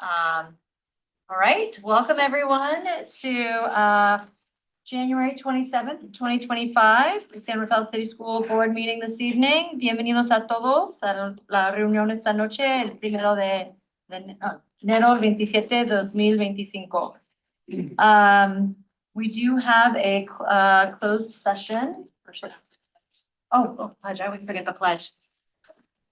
All right, welcome everyone to January 27th, 2025, San Rafael City School Board meeting this evening. Bienvenidos a todos a la reunión esta noche, el primero de enero 27, 2025. We do have a closed session. Oh, pledge, I always forget the pledge.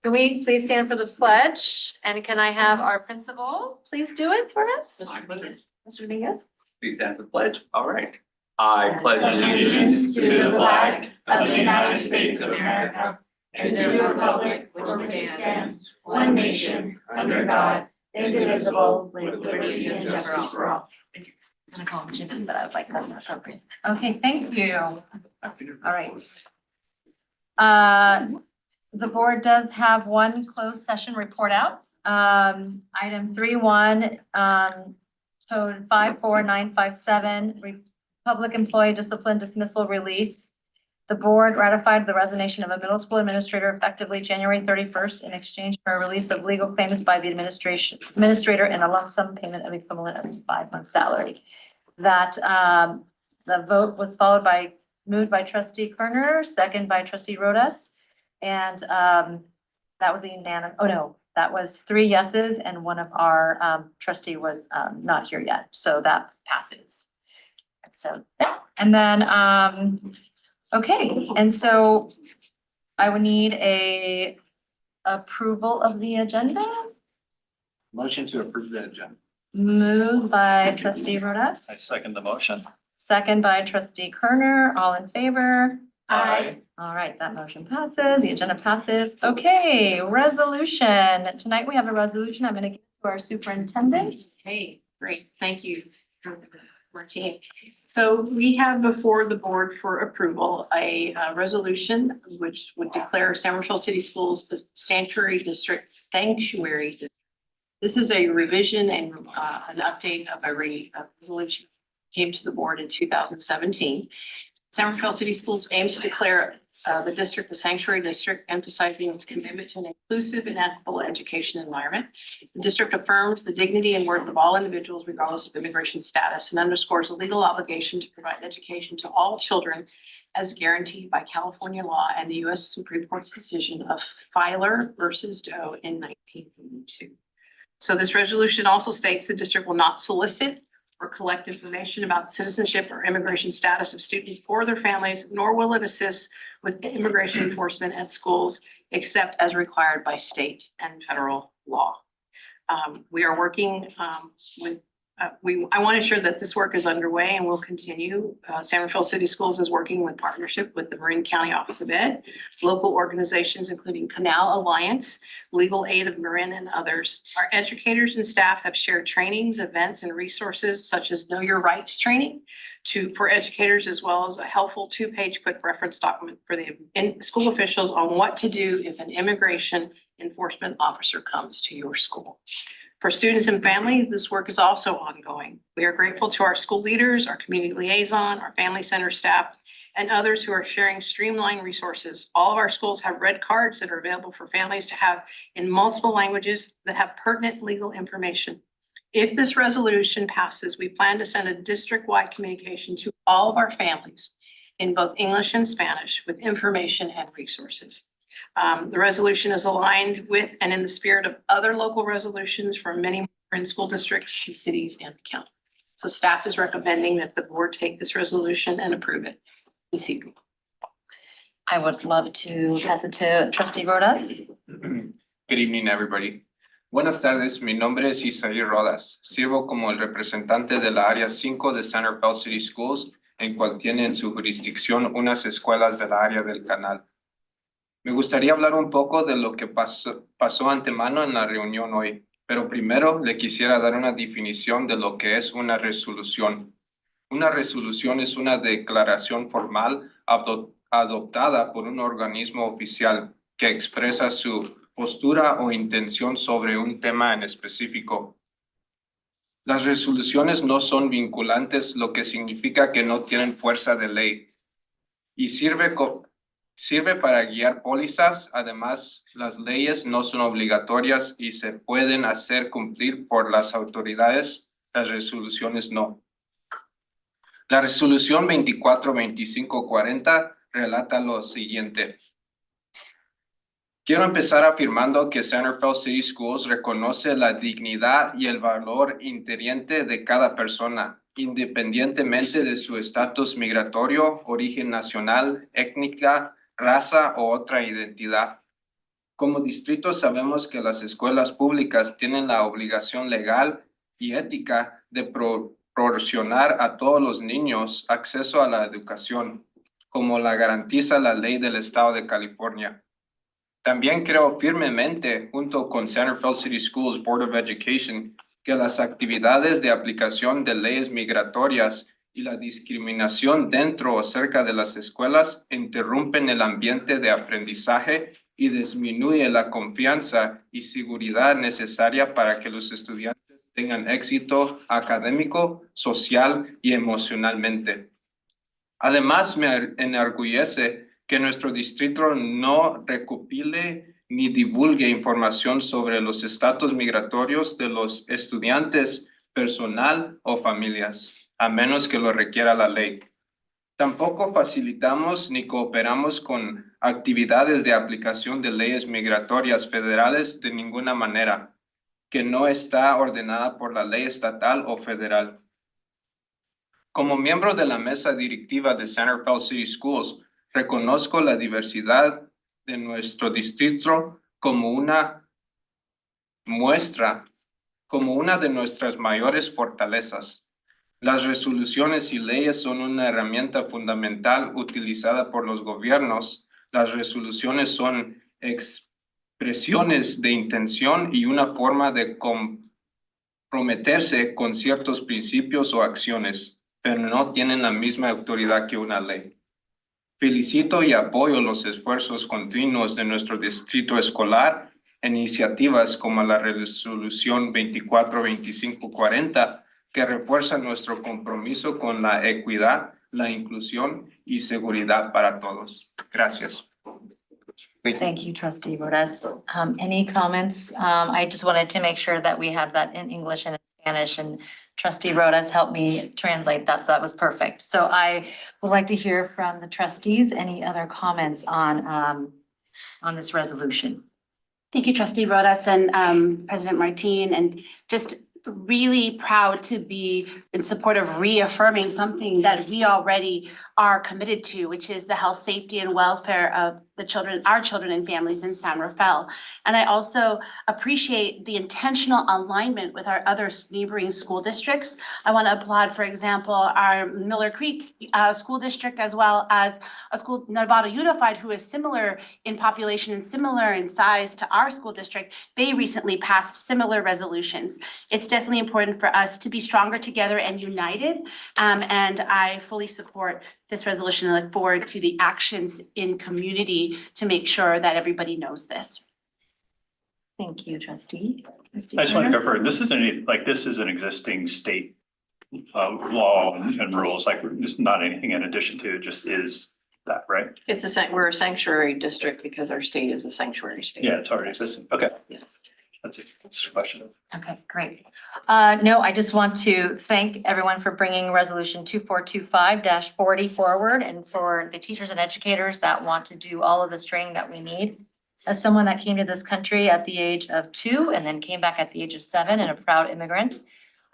Can we please stand for the pledge? And can I have our principal please do it for us? Mr. Dominguez? Please stand for the pledge. All right. I pledge allegiance to the flag of the United States of America and to the republic for which it stands, one nation, under God, indivisible, with liberty and justice for all. I was gonna call him Jimmy, but I was like, that's not appropriate. Okay, thank you. All right. The board does have one closed session report out. Item 3.1, code 54957, public employee discipline dismissal release. The board ratified the resignation of a middle school administrator effectively January 31st in exchange for a release of legal claims by the administrator and a lump sum payment of equivalent of 5 months salary. That the vote was moved by trustee Kerner, second by trustee Rodas. And that was a unanimous, oh no, that was 3 yeses and one of our trustee was not here yet. So that passes. So, and then, okay. And so I would need a approval of the agenda. Motion to approve the agenda. Moved by trustee Rodas, I second the motion. second by trustee Kerner, all in favor? Aye. All right, that motion passes, the agenda passes. Okay, resolution. Tonight we have a resolution. I'm gonna give to our superintendent. Hey, great, thank you, Martine. So we have before the board for approval a resolution which would declare San Rafael City Schools a sanctuary district. This is a revision and an update of a resolution came to the board in 2017. San Rafael City Schools aims to declare the district a sanctuary district, emphasizing its commitment to an inclusive and equitable education environment. The district affirms the dignity and worth of all individuals regardless of immigration status and underscores a legal obligation to provide education to all children as guaranteed by California law and the U.S. Supreme Court's decision of Filer versus Doe in 1982. So this resolution also states the district will not solicit or collect information about citizenship or immigration status of students or their families, nor will it assist with immigration enforcement at schools except as required by state and federal law. We are working with, I want to ensure that this work is underway and will continue. San Rafael City Schools is working with partnership with the Marin County Office of Ed, local organizations, including Canal Alliance, Legal Aid of Marin, and others. Our educators and staff have shared trainings, events, and resources such as Know Your Rights training for educators, as well as a helpful 2-page quick reference document for the school officials on what to do if an immigration enforcement officer comes to your school. For students and family, this work is also ongoing. We are grateful to our school leaders, our community liaison, our family center staff, and others who are sharing streamlined resources. All of our schools have red cards that are available for families to have in multiple languages that have pertinent legal information. If this resolution passes, we plan to send a district-wide communication to all of our families in both English and Spanish with information and resources. The resolution is aligned with and in the spirit of other local resolutions from many school districts and cities and the county. So staff is recommending that the board take this resolution and approve it this evening. I would love to pass it to trustee Rodas. Good evening, everybody. Buenas tardes, mi nombre es Isaí Rodas. Sirvo como el representante de la área 5 de San Rafael City Schools, en cual tiene en su jurisdicción unas escuelas del área del canal. Me gustaría hablar un poco de lo que pasó antemano en la reunión hoy, pero primero le quisiera dar una definición de lo que es una resolución. Una resolución es una declaración formal adoptada por un organismo oficial que expresa su postura o intención sobre un tema en específico. Las resoluciones no son vinculantes, lo que significa que no tienen fuerza de ley y sirve Sirve para guiar pólizas. Además, las leyes no son obligatorias y se pueden hacer cumplir por las autoridades. Las resoluciones no. La resolución 24-25-40 relata lo siguiente. Quiero empezar afirmando que Centerville City Schools reconoce la dignidad y el valor inherente de cada persona, independientemente de su estatus migratorio, origen nacional, étnica, raza o otra identidad. Como distrito sabemos que las escuelas públicas tienen la obligación legal y ética de proporcionar a todos los niños acceso a la educación, como la garantiza la ley del estado de California. También creo firmemente, junto con Centerville City Schools Board of Education, que las actividades de aplicación de leyes migratorias y la discriminación dentro o cerca de las escuelas interrumpen el ambiente de aprendizaje y disminuye la confianza y seguridad necesaria para que los estudiantes tengan éxito académico, social y emocionalmente. Además, me enorgullece que nuestro distrito no recopile ni divulgue información sobre los estatus migratorios de los estudiantes, personal o familias, a menos que lo requiera la ley. Tampoco facilitamos ni cooperamos con actividades de aplicación de leyes migratorias federales de ninguna manera, que no está ordenada por la ley estatal o federal. Como miembro de la mesa directiva de Centerville City Schools, reconozco la diversidad de nuestro distrito como una muestra, como una de nuestras mayores fortalezas. Las resoluciones y leyes son una herramienta fundamental utilizada por los gobiernos. Las resoluciones son expresiones de intención y una forma de comprometerse con ciertos principios o acciones, pero no tienen la misma autoridad que una ley. Felicito y apoyo los esfuerzos continuos de nuestro distrito escolar, iniciativas como la resolución 24-25-40, que refuerza nuestro compromiso con la equidad, la inclusión y seguridad para todos. Gracias. Thank you, trustee Rodas. Any comments? I just wanted to make sure that we have that in English and in Spanish, and trustee Rodas helped me translate that, so that was perfect. So I would like to hear from the trustees. Any other comments on this resolution? Thank you, trustee Rodas and President Martin, and just really proud to be in support of reaffirming something that we already are committed to, which is the health, safety, and welfare of the children, our children and families in San Rafael. And I also appreciate the intentional alignment with our other neighboring school districts. I want to applaud, for example, our Miller Creek School District, as well as a school, Nevada Unified, who is similar in population and similar in size to our school district. They recently passed similar resolutions. It's definitely important for us to be stronger together and united. And I fully support this resolution and look forward to the actions in community to make sure that everybody knows this. Thank you, trustee. I just want to confirm, this isn't like, this is an existing state law and rules, like it's not anything in addition to, it just is that, right? We're a sanctuary district because our state is a sanctuary state. Yeah, it's already existing. Okay, Yes. that's it. Just a question. Okay, great. No, I just want to thank everyone for bringing resolution 2425-40 forward, and for the teachers and educators that want to do all of this training that we need. As someone that came to this country at the age of 2 and then came back at the age of 7 and a proud immigrant,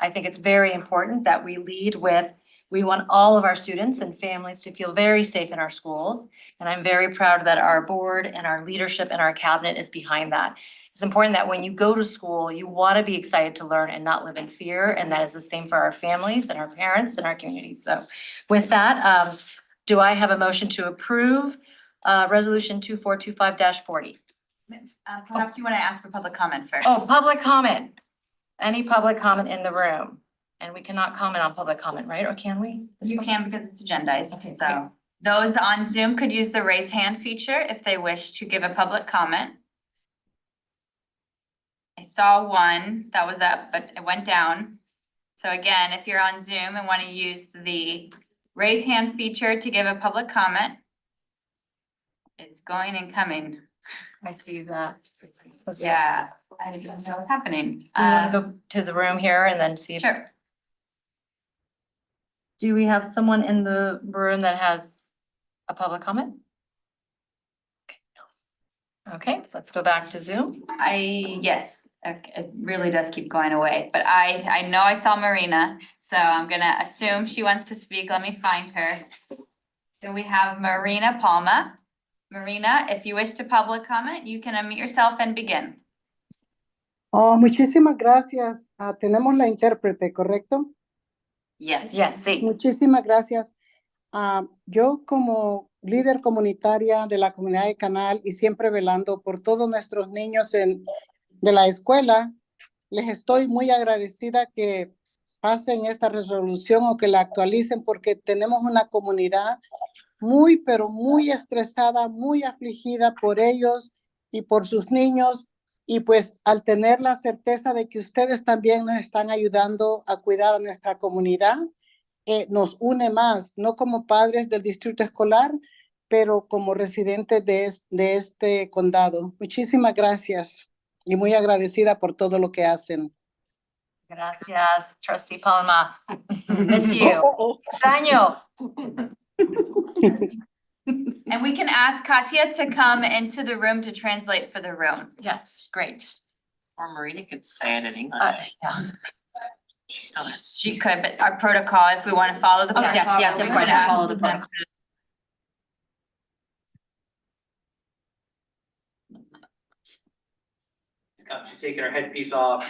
I think it's very important that we lead with, we want all of our students and families to feel very safe in our schools. And I'm very proud that our board and our leadership and our cabinet is behind that. It's important that when you go to school, you want to be excited to learn and not live in fear. And that is the same for our families and our parents and our communities. So with that, do I have a motion to approve resolution 2425-40? Perhaps you want to ask for public comment first. Oh, public comment. Any public comment in the room? And we cannot comment on public comment, right? Or can we? You can because it's agendized, Okay, so. Those on Zoom could use the raise hand feature if they wish to give a public comment. I saw one that was up, but it went down. So again, if you're on Zoom and want to use the raise hand feature to give a public comment. It's going and coming. I see that. Yeah, I don't know what's happening. Do you wanna go to the room here and then see if? Sure. Do we have someone in the room that has a public comment? Okay, let's go back to Zoom. Yes, okay, it really does keep going away, but I know I saw Marina, so I'm gonna assume she wants to speak. Let me find her. So we have Marina Palma. Marina, if you wish to public comment, you can unmute yourself and begin. Oh, muchísimas gracias. Tenemos la intérprete, ¿correcto? Yes. Yes, sí. Muchísimas gracias. Yo como líder comunitaria de la comunidad de Canal y siempre velando por todos nuestros niños de la escuela, les estoy muy agradecida que pasen esta resolución o que la actualicen porque tenemos una comunidad muy, pero muy estresada, muy afligida por ellos y por sus niños. Y pues al tener la certeza de que ustedes también nos están ayudando a cuidar a nuestra comunidad, nos une más, no como padres del distrito escolar, pero como residentes de este condado. Muchísimas gracias y muy agradecida por todo lo que hacen. Gracias, trustee Palma. Miss you. Extraño. And we can ask Katia to come into the room to translate for the room. Yes, great. Or Marina could say it in English. Yeah. She's done it. She could, but our protocol, if we want to follow the Oh, yes, protocol. yes, of we course, would we'll ask follow the them protocol. to- She's taking her headpiece off.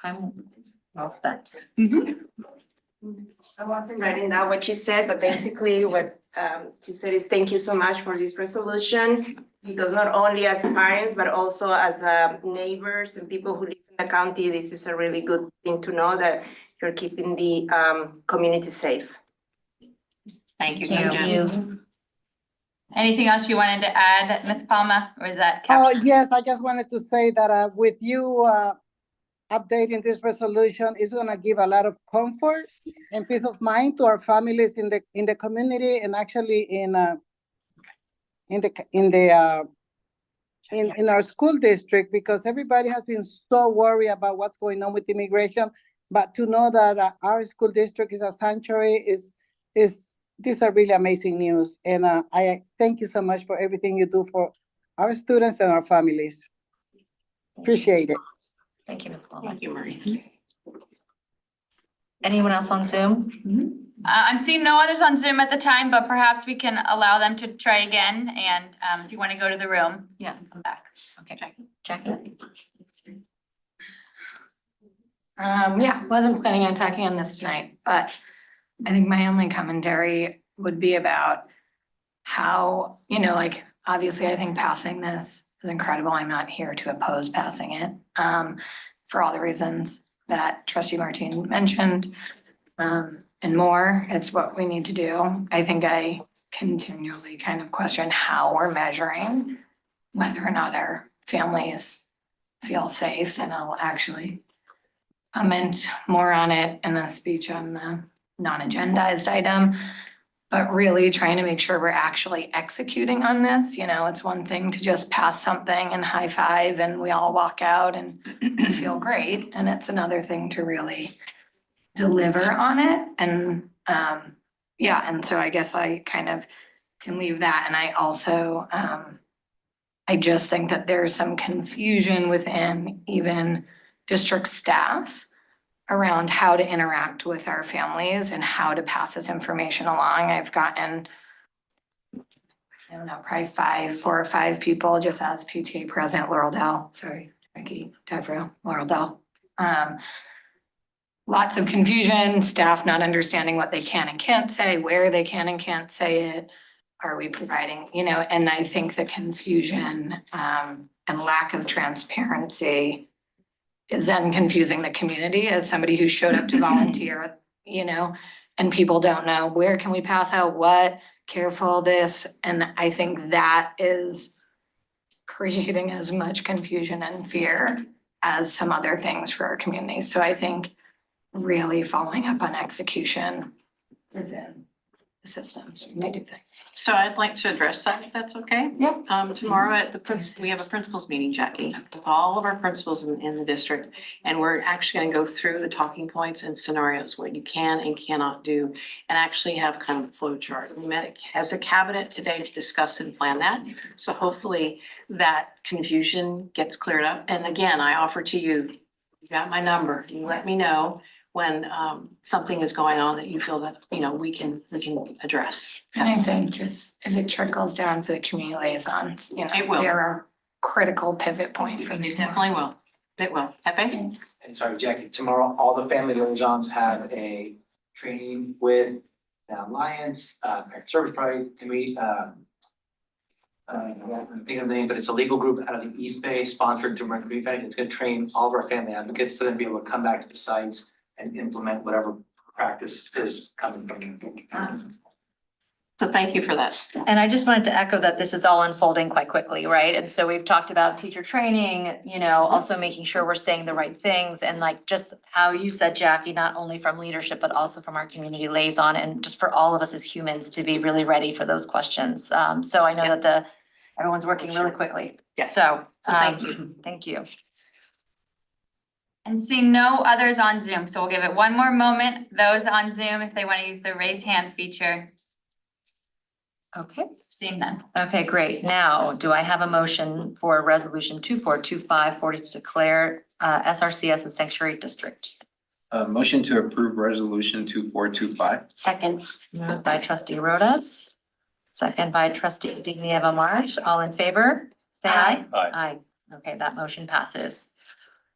Time well spent. I wasn't writing down what she said, but basically what she said is thank you so much for this resolution. Because not only as parents, but also as neighbors and people who live in the county, this is a really good thing to know that you're keeping the community safe. Thank you, Thank Katia. you. Anything else you wanted to add, Ms. Palma, or is that? Oh, captured? yes, I just wanted to say that with you updating this resolution is going to give a lot of comfort and peace of mind to our families in the community and actually in our school district, because everybody has been so worried about what's going on with immigration. But to know that our school district is a sanctuary these are really amazing news. And I thank you so much for everything you do for our students and our families. Appreciate it. Thank you, Ms. Palma. Thank you, Marina. Anyone else on Zoom? I'm seeing no others on Zoom at the time, but perhaps we can allow them to try again, and if you want to go to the room. Yes. Come back. Okay, Jackie. Yeah, wasn't planning on talking on this tonight, but I think my only commentary would be about how, like, obviously, I think passing this is incredible. I'm not here to oppose passing it, for all the reasons that trustee Martin mentioned, and more. It's what we need to do. I think I continually kind of question how we're measuring whether or not our families feel safe, and I'll actually comment more on it in a speech on the non-agendized item, but really trying to make sure we're actually executing on this. It's one thing to just pass something and high five and we all walk out and feel great. And it's another thing to really deliver on it. And and so I guess I kind of can leave that. And I also, I just think that there's some confusion within even district staff around how to interact with our families and how to pass this information along. I've gotten, I don't know, probably 4 or 5 people just as PTA president, Laurel Dell, sorry, Becky, Devereaux, Laurel Dell. Lots of confusion, staff not understanding what they can and can't say, where they can and can't say it. Are we providing, and I think the confusion and lack of transparency is then confusing the community as somebody who showed up to volunteer, and people don't know where can we pass out what, careful this. And I think that is creating as much confusion and fear as some other things for our community. So I think really following up on execution within the systems, when they do things. So I'd like to address that, if that's okay. Yep. Tomorrow at we have a principals meeting, Jackie, with all of our principals in the district. And we're actually gonna go through the talking points and scenarios, what you can and cannot do, and actually have kind of a flow chart. We met as a cabinet today to discuss and plan that. So hopefully that confusion gets cleared up. And again, I offer to you, you got my number, you let me know when something is going on that you feel that, you know, we can address. And I think just if it trickles down to the community liaisons, you know, It will. they're a critical pivot point for me. It definitely will. It will. Pepe? And sorry, Jackie, tomorrow, all the family liaisons have a training with the Alliance, Parent Service Project, committee, I'm thinking of the name, but it's a legal group out of the East Bay, sponsored through American Community Bank. It's gonna train all of our family advocates to then be able to come back to the sites and implement whatever practice is coming from them. So thank you for that. And I just wanted to echo that this is all unfolding quite quickly, right? And so we've talked about teacher training, you know, also making sure we're saying the right things and like just how you said, Jackie, not only from leadership, but also from our community liaison and just for all of us as humans to be really ready for those questions. So I know that everyone's working really quickly. Yes. So, So thank you. Thank you. And see no others on Zoom, so we'll give it one more moment. Those on Zoom, if they want to use the raise hand feature, Okay. seeing none. Okay, great. Now, do I have a motion for resolution 242540 to declare SRCS a sanctuary district? Motion to approve resolution 2425. Second. Moved by trustee Rodas, second by trustee Dignieva Marsh. All in favor? Say aye. Aye. Aye. Okay, that motion passes.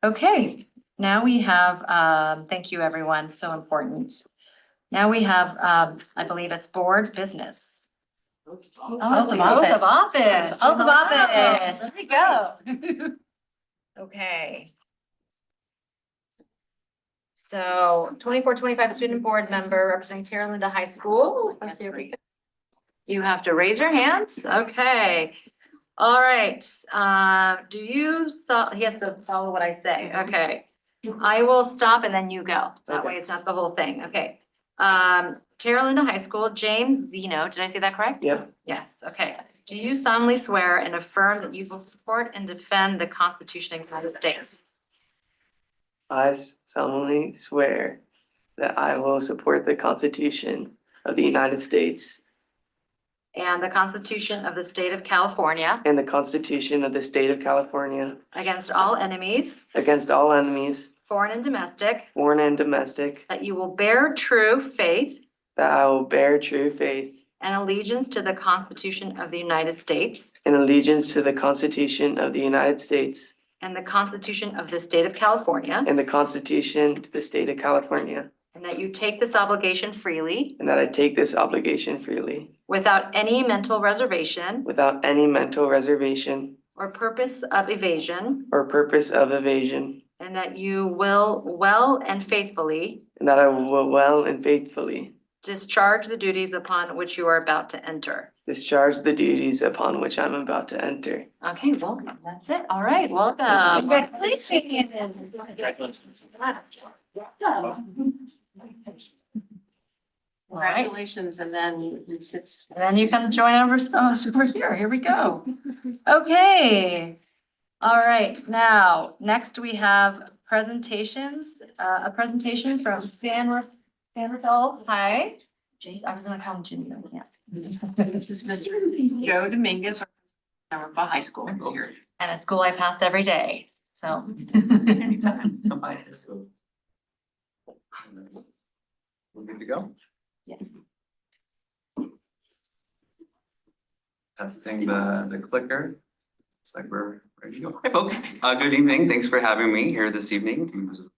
Okay, now we have, thank you, everyone, so important. Now we have, I believe it's board business. Oath of office. Office. Oath of office. Here we go. Okay. So 2425 student board member representing Tierra Linda High School. You have to raise your hands. Okay. All right. Do you he has to follow what I say. Okay. I will stop and then you go. That way it's not the whole thing. Okay. Tierra Linda High School, James Zeno. Did I say that correct? Yep. Yes. Okay. Do you solemnly swear and affirm that you will support and defend the Constitution of the United States? I solemnly swear that I will support the Constitution of the United States And the Constitution of the State of California and the Constitution of the State of California against all enemies, against all enemies, foreign and domestic, foreign and domestic, that you will bear true faith that I will bear true faith and allegiance to the Constitution of the United States and allegiance to the Constitution of the United States and the Constitution of the State of California, and the Constitution to the State of California, and that you take this obligation freely and that I take this obligation freely without any mental reservation without any mental reservation or purpose of evasion, or purpose of evasion, and that you will well and faithfully and that I will well and faithfully discharge the duties upon which you are about to enter. discharge the duties upon which I'm about to enter. Okay, welcome. That's it. All right, welcome. Congratulations. All right, Congratulations, and then it's. and then you can join over, over here. Here we go. Okay. All right, now, next we have presentations, a presentation from San Rafael High. I was gonna call him Jimmy, yeah. This is Mr. Joe Dominguez from San Rafael High School. He's here. And a school I pass every day, so. Anytime. We're good to go. Yes. Testing the clicker. Looks like we're ready to go. Hi, folks. Good evening. Thanks for having me here this evening. Members of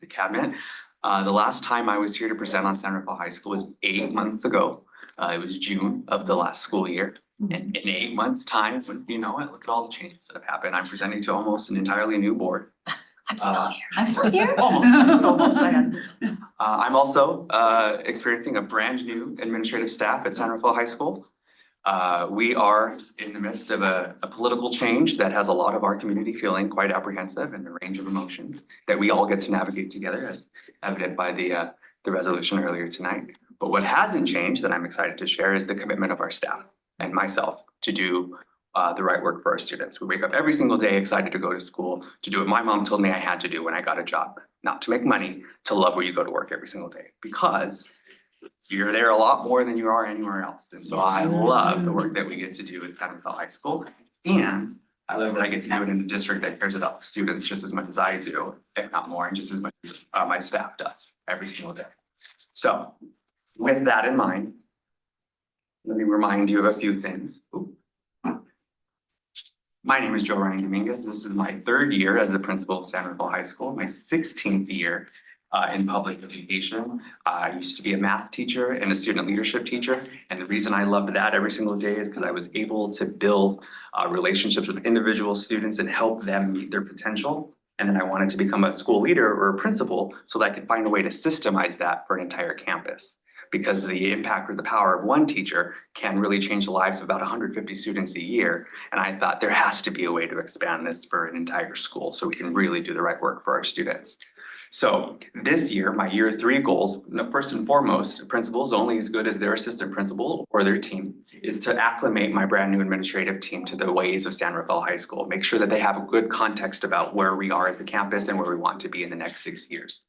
the cabinet. The last time I was here to present on San Rafael High School was 8 months ago. It was June of the last school year. And in 8 months' time, wouldn't you know it, look at all the changes that have happened. I'm presenting to almost an entirely new board. I'm still here. I'm still here. Almost. I'm also experiencing a brand new administrative staff at San Rafael High School. We are in the midst of a political change that has a lot of our community feeling quite apprehensive and a range of emotions that we all get to navigate together, as evident by the resolution earlier tonight. But what hasn't changed that I'm excited to share is the commitment of our staff and myself to do the right work for our students. We wake up every single day excited to go to school, to do what my mom told me I had to do when I got a job, not to make money, to love where you go to work every single day, because you're there a lot more than you are anywhere else. And so I love the work that we get to do at San Rafael High School. And I love that I get to do it in a district that cares about students just as much as I do, if not more, and just as much as my staff does every single day. So with that in mind, let me remind you of a few things. Ooh. My name is Joe Ryan Dominguez. This is my 3rd year as the principal of San Rafael High School, my 16th year in public education. I used to be a math teacher and a student leadership teacher. And the reason I loved that every single day is because I was able to build relationships with individual students and help them meet their potential. And then I wanted to become a school leader or a principal so that I could find a way to systemize that for an entire campus. Because the impact or the power of one teacher can really change the lives of about 150 students a year. And I thought there has to be a way to expand this for an entire school so we can really do the right work for our students. So this year, my year 3 goals, first and foremost, a principal is only as good as their assistant principal or their team, is to acclimate my brand new administrative team to the ways of San Rafael High School, make sure that they have a good context about where we are as a campus and where we want to be in the next 6 years.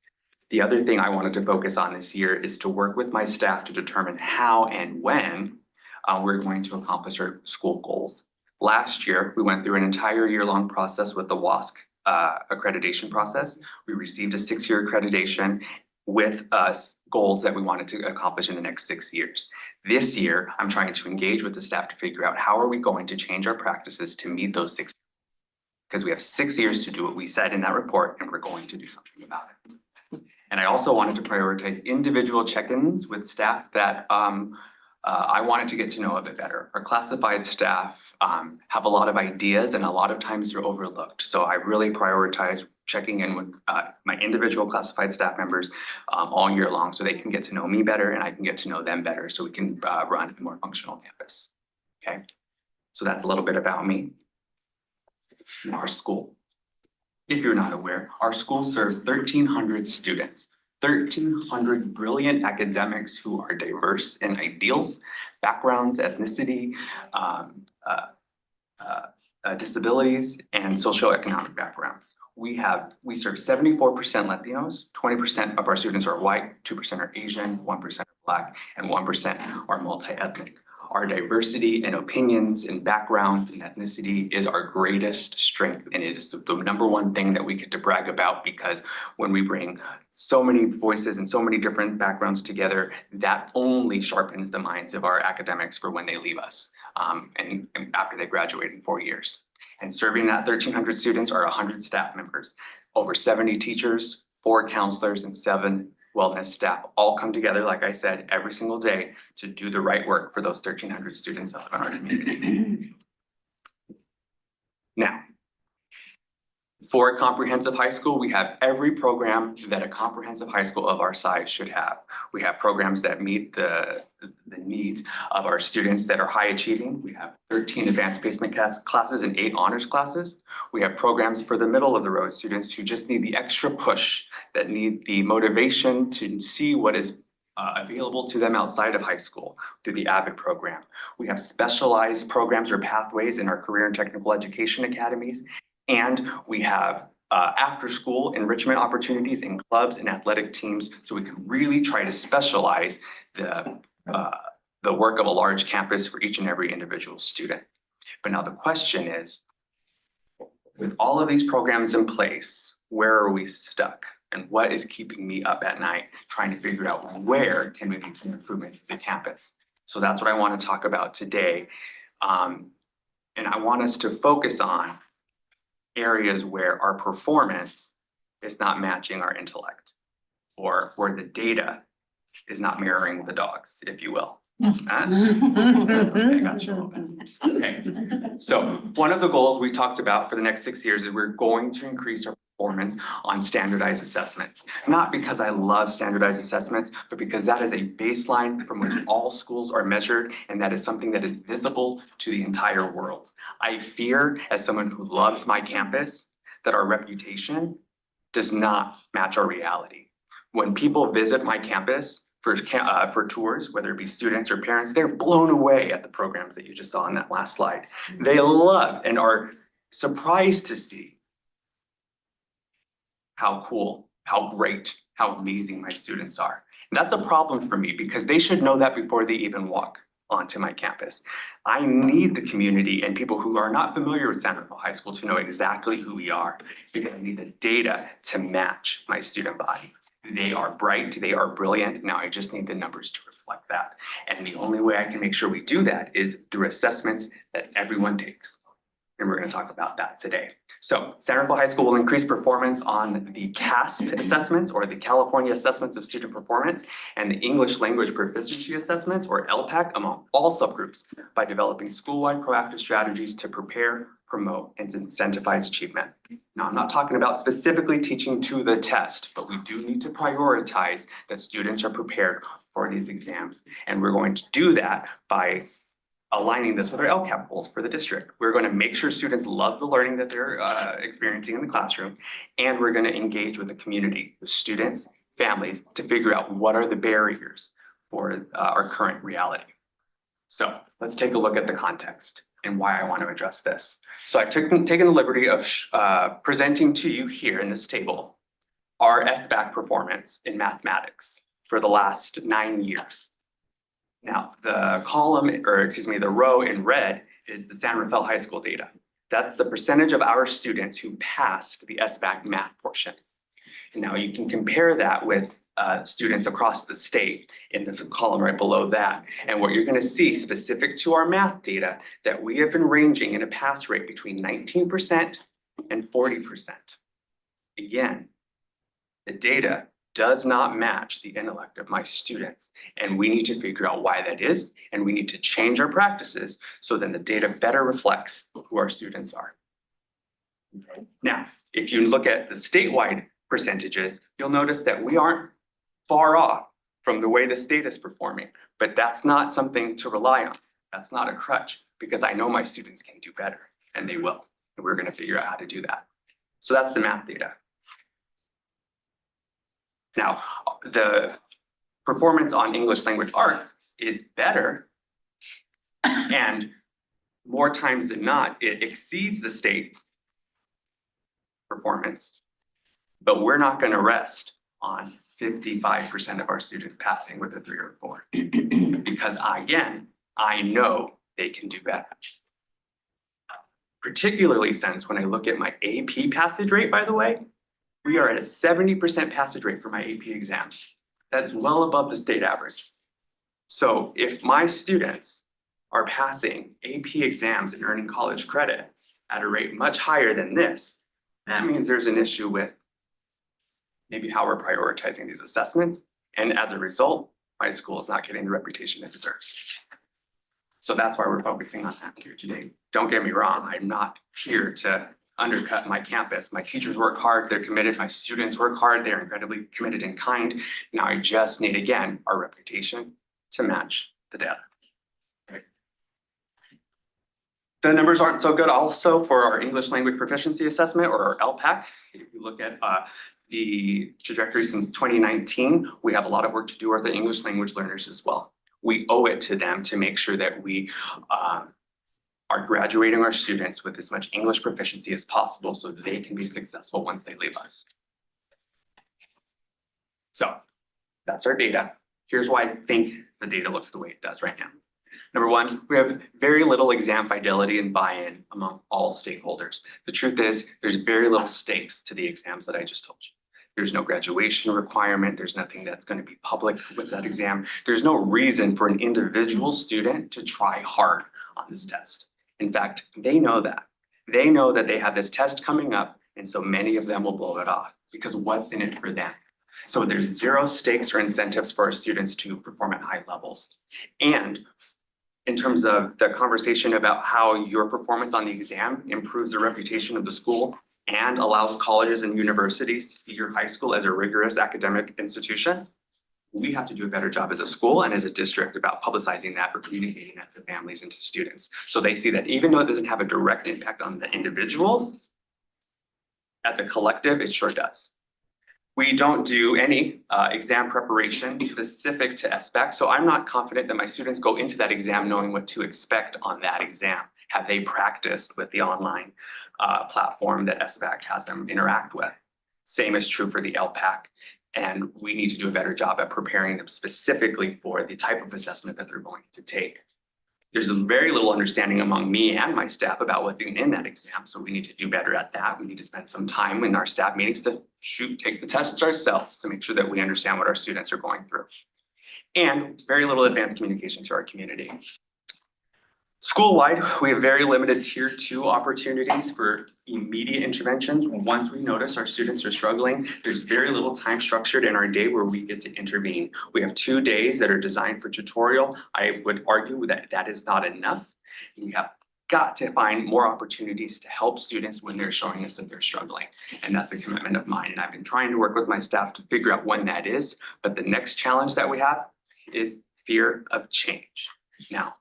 The other thing I wanted to focus on this year is to work with my staff to determine how and when we're going to accomplish our school goals. Last year, we went through an entire year-long process with the WASC accreditation process. We received a 6-year accreditation with goals that we wanted to accomplish in the next 6 years. This year, I'm trying to engage with the staff to figure out how are we going to change our practices to meet those 6 years. Because we have 6 years to do what we said in that report, and we're going to do something about it. And I also wanted to prioritize individual check-ins with staff that I wanted to get to know a bit better. Our classified staff have a lot of ideas and a lot of times they're overlooked. So I really prioritize checking in with my individual classified staff members all year long so they can get to know me better and I can get to know them better so we can run a more functional campus. Okay, so that's a little bit about me and our school. If you're not aware, our school serves 1,300 students, 1,300 brilliant academics who are diverse in ideals, backgrounds, ethnicity, disabilities, and socioeconomic backgrounds. We serve 74% Latinos, 20% of our students are white, 2% are Asian, 1% are Black, and 1% are multi-ethnic. Our diversity and opinions and backgrounds and ethnicity is our greatest strength. And it is the #1 thing that we get to brag about, because when we bring so many voices and so many different backgrounds together, that only sharpens the minds of our academics for when they leave us and after they graduate in 4 years. And serving that 1,300 students are 100 staff members, over 70 teachers, 4 counselors, and 7 wellness staff all come together, like I said, every single day to do the right work for those 1,300 students in our community. Now, for a comprehensive high school, we have every program that a comprehensive high school of our size should have. We have programs that meet the needs of our students that are high achieving. We have 13 advanced placement classes and 8 honors classes. We have programs for the middle of the road students who just need the extra push, that need the motivation to see what is available to them outside of high school through the AVID program. We have specialized programs or pathways in our career and technical education academies. And we have after school enrichment opportunities in clubs and athletic teams, so we can really try to specialize the work of a large campus for each and every individual student. But now the question is, with all of these programs in place, where are we stuck? And what is keeping me up at night trying to figure out where can we make some improvements as a campus? So that's what I want to talk about today. And I want us to focus on areas where our performance is not matching our intellect, or where the data is not mirroring the dogs, if you will. Okay, gotcha a little bit. Okay. So one of the goals we talked about for the next 6 years is we're going to increase our performance on standardized assessments. Not because I love standardized assessments, but because that is a baseline from which all schools are measured, and that is something that is visible to the entire world. I fear, as someone who loves my campus, that our reputation does not match our reality. When people visit my campus, for tours, whether it be students or parents, they're blown away at the programs that you just saw on that last slide. They love and are surprised to see how cool, how great, how amazing my students are. And that's a problem for me because they should know that before they even walk onto my campus. I need the community and people who are not familiar with San Rafael High School to know exactly who we are because I need the data to match my student body. They are bright, they are brilliant. Now I just need the numbers to reflect that. And the only way I can make sure we do that is through assessments that everyone takes. And we're going to talk about that today. So San Rafael High School will increase performance on the CASP assessments or the California Assessments of Student Performance and the English Language Proficiency Assessments or LPAC among all subgroups by developing school-wide proactive strategies to prepare, promote, and incentivize achievement. Now, I'm not talking about specifically teaching to the test, but we do need to prioritize that students are prepared for these exams. And we're going to do that by aligning this with our LCAP goals for the district. We're going to make sure students love the learning that they're experiencing in the classroom, and we're going to engage with the community, with students, families, to figure out what are the barriers for our current reality. So let's take a look at the context and why I want to address this. So I've taken the liberty of presenting to you here in this table our SBAC performance in mathematics for the last 9 years. Now, the the row in red is the San Rafael High School data. That's the percentage of our students who passed the SBAC math portion. And now you can compare that with students across the state in the column right below that. And what you're going to see specific to our math data that we have been ranging in a pass rate between 19% and 40%. Again, the data does not match the intellect of my students. And we need to figure out why that is. And we need to change our practices so then the data better reflects who our students are. Okay. Now, if you look at the statewide percentages, you'll notice that we aren't far off from the way the state is performing, but that's not something to rely on. That's not a crutch because I know my students can do better and they will. And we're going to figure out how to do that. So that's the math data. Now, the performance on English language arts is better, and more times than not, it exceeds the state performance. But we're not going to rest on 55% of our students passing with a 3 or 4, because again, I know they can do better. Particularly since when I look at my AP passage rate, by the way, we are at a 70% passage rate for my AP exams. That's well above the state average. So if my students are passing AP exams and earning college credit at a rate much higher than this, that means there's an issue with maybe how we're prioritizing these assessments. And as a result, my school is not getting the reputation it deserves. So that's why we're focusing on that here today. Don't get me wrong, I'm not here to undercut my campus. My teachers work hard, they're committed. My students work hard, they're incredibly committed and kind. Now I just need, again, our reputation to match the data. Okay. The numbers aren't so good also for our English language proficiency assessment or our LPAC. If you look at the trajectory since 2019, we have a lot of work to do with the English language learners as well. We owe it to them to make sure that we are graduating our students with as much English proficiency as possible so they can be successful once they leave us. So that's our data. Here's why I think the data looks the way it does right now. Number one, we have very little exam fidelity and buy-in among all stakeholders. The truth is, there's very little stakes to the exams that I just told you. There's no graduation requirement. There's nothing that's going to be public with that exam. There's no reason for an individual student to try hard on this test. In fact, they know that. They know that they have this test coming up, and so many of them will blow it off because what's in it for them? So there's zero stakes or incentives for our students to perform at high levels. And in terms of the conversation about how your performance on the exam improves the reputation of the school and allows colleges and universities to see your high school as a rigorous academic institution, we have to do a better job as a school and as a district about publicizing that or communicating that to families and to students. So they see that even though it doesn't have a direct impact on the individual, as a collective, it sure does. We don't do any exam preparation specific to SBAC, so I'm not confident that my students go into that exam knowing what to expect on that exam. Have they practiced with the online platform that SBAC has them interact with? Same is true for the LPAC, and we need to do a better job at preparing them specifically for the type of assessment that they're going to take. There's a very little understanding among me and my staff about what's in that exam, so we need to do better at that. We need to spend some time in our staff meetings to take the tests ourselves to make sure that we understand what our students are going through. And very little advanced communication to our community. School-wide, we have very limited tier 2 opportunities for immediate interventions. Once we notice our students are struggling, there's very little time structured in our day where we get to intervene. We have 2 days that are designed for tutorial. I would argue that that is not enough. We have got to find more opportunities to help students when they're showing us that they're struggling. And that's a commitment of mine. And I've been trying to work with my staff to figure out when that is. But the next challenge that we have is fear of change. Now,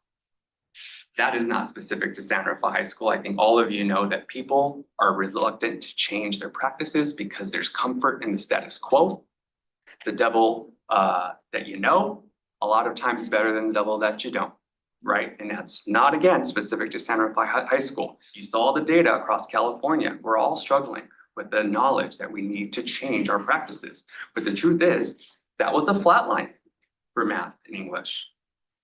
that is not specific to San Rafael High School. I think all of you know that people are reluctant to change their practices because there's comfort in the status quo. The devil that you know, a lot of times is better than the devil that you don't, right? And that's not, again, specific to San Rafael High School. You saw the data across California. We're all struggling with the knowledge that we need to change our practices. But the truth is, that was a flat line for math and English.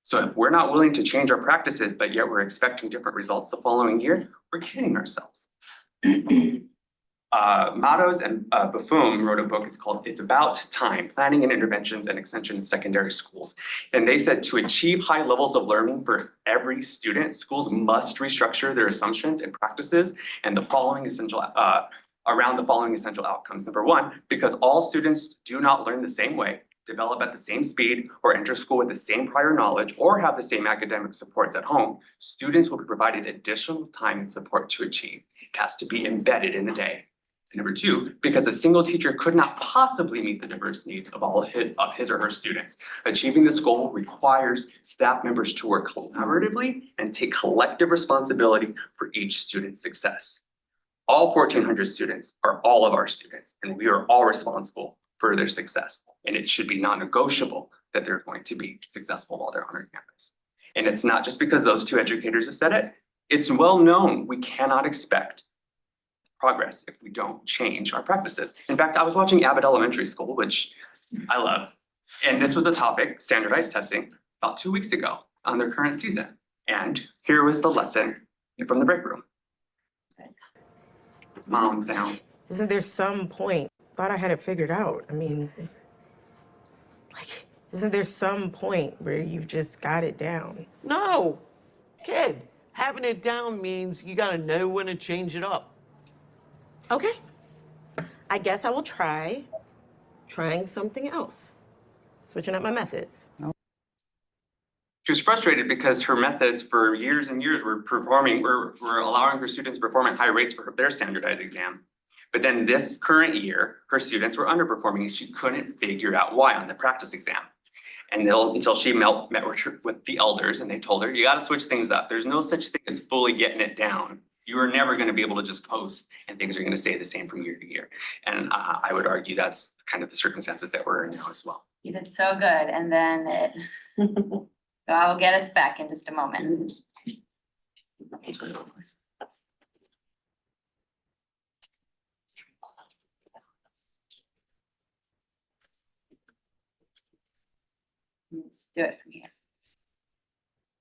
So if we're not willing to change our practices, but yet we're expecting different results the following year, we're kidding ourselves. Matos and Buffoon wrote a book, it's called It's About Time, Planning and Interventions and Extension in Secondary Schools. And they said to achieve high levels of learning for every student, schools must restructure their assumptions and practices and around the following essential outcomes. Number one, because all students do not learn the same way, develop at the same speed, or enter school with the same prior knowledge, or have the same academic supports at home, students will be provided additional time and support to achieve. It has to be embedded in the day. And number two, because a single teacher could not possibly meet the diverse needs of all of his or her students. Achieving this goal requires staff members to work collaboratively and take collective responsibility for each student's success. All 1,400 students are all of our students, and we are all responsible for their success. And it should be non-negotiable that they're going to be successful while they're on our campus. And it's not just because those two educators have said it. It's well known we cannot expect progress if we don't change our practices. In fact, I was watching Abbott Elementary School, which I love. And this was a topic, standardized testing, about 2 weeks ago on their current season. And here was the lesson from the break room. Mom sound. Isn't there some point? Thought I had it figured out. I mean, like, isn't there some point where you've just got it down? No, kid, having it down means you gotta know when to change it up. Okay. I guess I will trying something else. Switching up my methods. She was frustrated because her methods for years and years were allowing her students to perform at high rates for their standardized exam. But then this current year, her students were underperforming and she couldn't figure out why on the practice exam. And until she met with the elders and they told her, you gotta switch things up. There's no such thing as fully getting it down. You are never gonna be able to just post and things are gonna stay the same from year to year. And I would argue that's kind of the circumstances that we're in now as well. You did so good, and then it, so I will get us back in just a moment. Let's do it from here.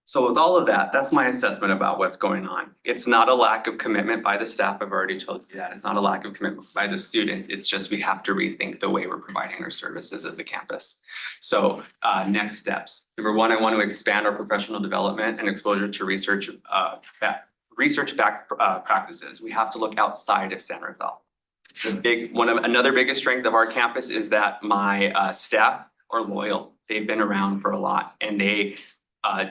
So with all of that, that's my assessment about what's going on. It's not a lack of commitment by the staff. I've already told you that. It's not a lack of commitment by the students. It's just we have to rethink the way we're providing our services as a campus. So next steps. Number one, I want to expand our professional development and exposure to research-backed practices. We have to look outside of San Rafael. Another biggest strength of our campus is that my staff are loyal. They've been around for a lot and they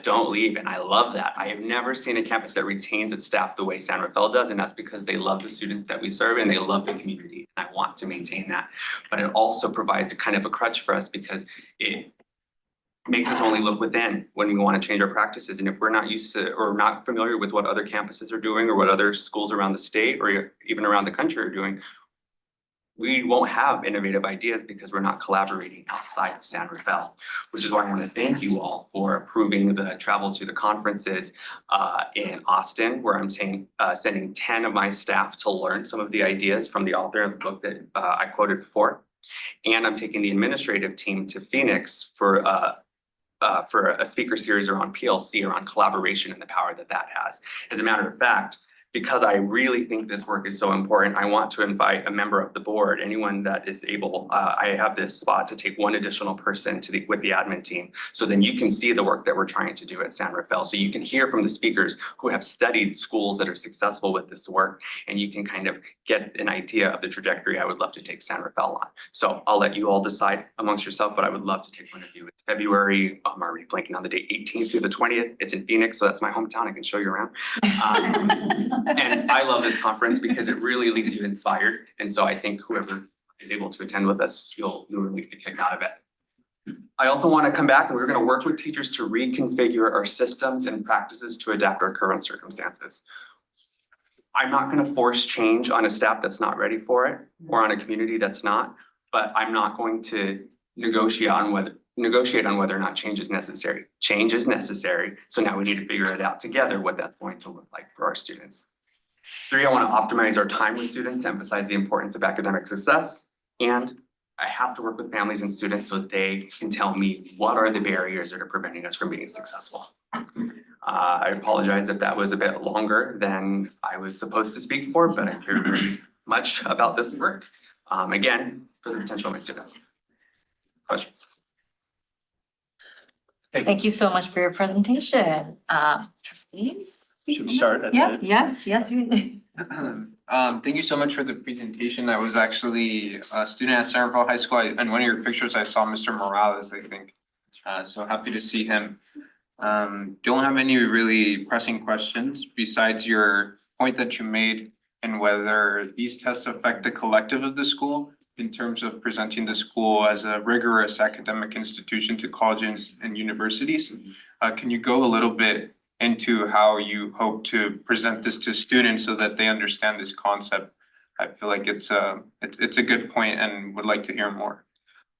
don't leave, and I love that. I have never seen a campus that retains its staff the way San Rafael does, and that's because they love the students that we serve and they love the community, and I want to maintain that. But it also provides a kind of a crutch for us because it makes us only look within when we want to change our practices, and if we're not used to or not familiar with what other campuses are doing or what other schools around the state or even around the country are doing, we won't have innovative ideas because we're not collaborating outside of San Rafael, which is why I want to thank you all for approving the travel to the conferences in Austin, where I'm sending 10 of my staff to learn some of the ideas from the author of the book that I quoted before. And I'm taking the administrative team to Phoenix for a speaker series around PLC, around collaboration and the power that that has. As a matter of fact, because I really think this work is so important, I want to invite a member of the board, anyone that is able. I have this spot to take one additional person with the admin team. So then you can see the work that we're trying to do at San Rafael. So you can hear from the speakers who have studied schools that are successful with this work, and you can kind of get an idea of the trajectory I would love to take San Rafael on. So I'll let you all decide amongst yourself, but I would love to take one of you. It's February, I'm already blanking on the date, 18th through the 20th. It's in Phoenix, so that's my hometown. I can show you around. And I love this conference because it really leaves you inspired. And so I think whoever is able to attend with us, you'll really get a kick out of it. I also want to come back and we're going to work with teachers to reconfigure our systems and practices to adapt our current circumstances. I'm not going to force change on a staff that's not ready for it or on a community that's not, but I'm not going to negotiate on whether or not change is necessary. Change is necessary. So now we need to figure it out together what that's going to look like for our students. 3, I want to optimize our time with students to emphasize the importance of academic success. And I have to work with families and students so they can tell me what are the barriers that are preventing us from being successful. I apologize if that was a bit longer than I was supposed to speak for, but I care very much about this work. Again, for the potential of my students. Questions? Thank you so much for your presentation. Trustees? Should we start at Yeah, the? yes, you. Thank you so much for the presentation. I was actually a student at San Rafael High School. In one of your pictures, I saw Mr. Morales, I think. So happy to see him. Don't have any really pressing questions besides your point that you made and whether these tests affect the collective of the school in terms of presenting the school as a rigorous academic institution to colleges and universities. Can you go a little bit into how you hope to present this to students so that they understand this concept? I feel like it's a good point and would like to hear more.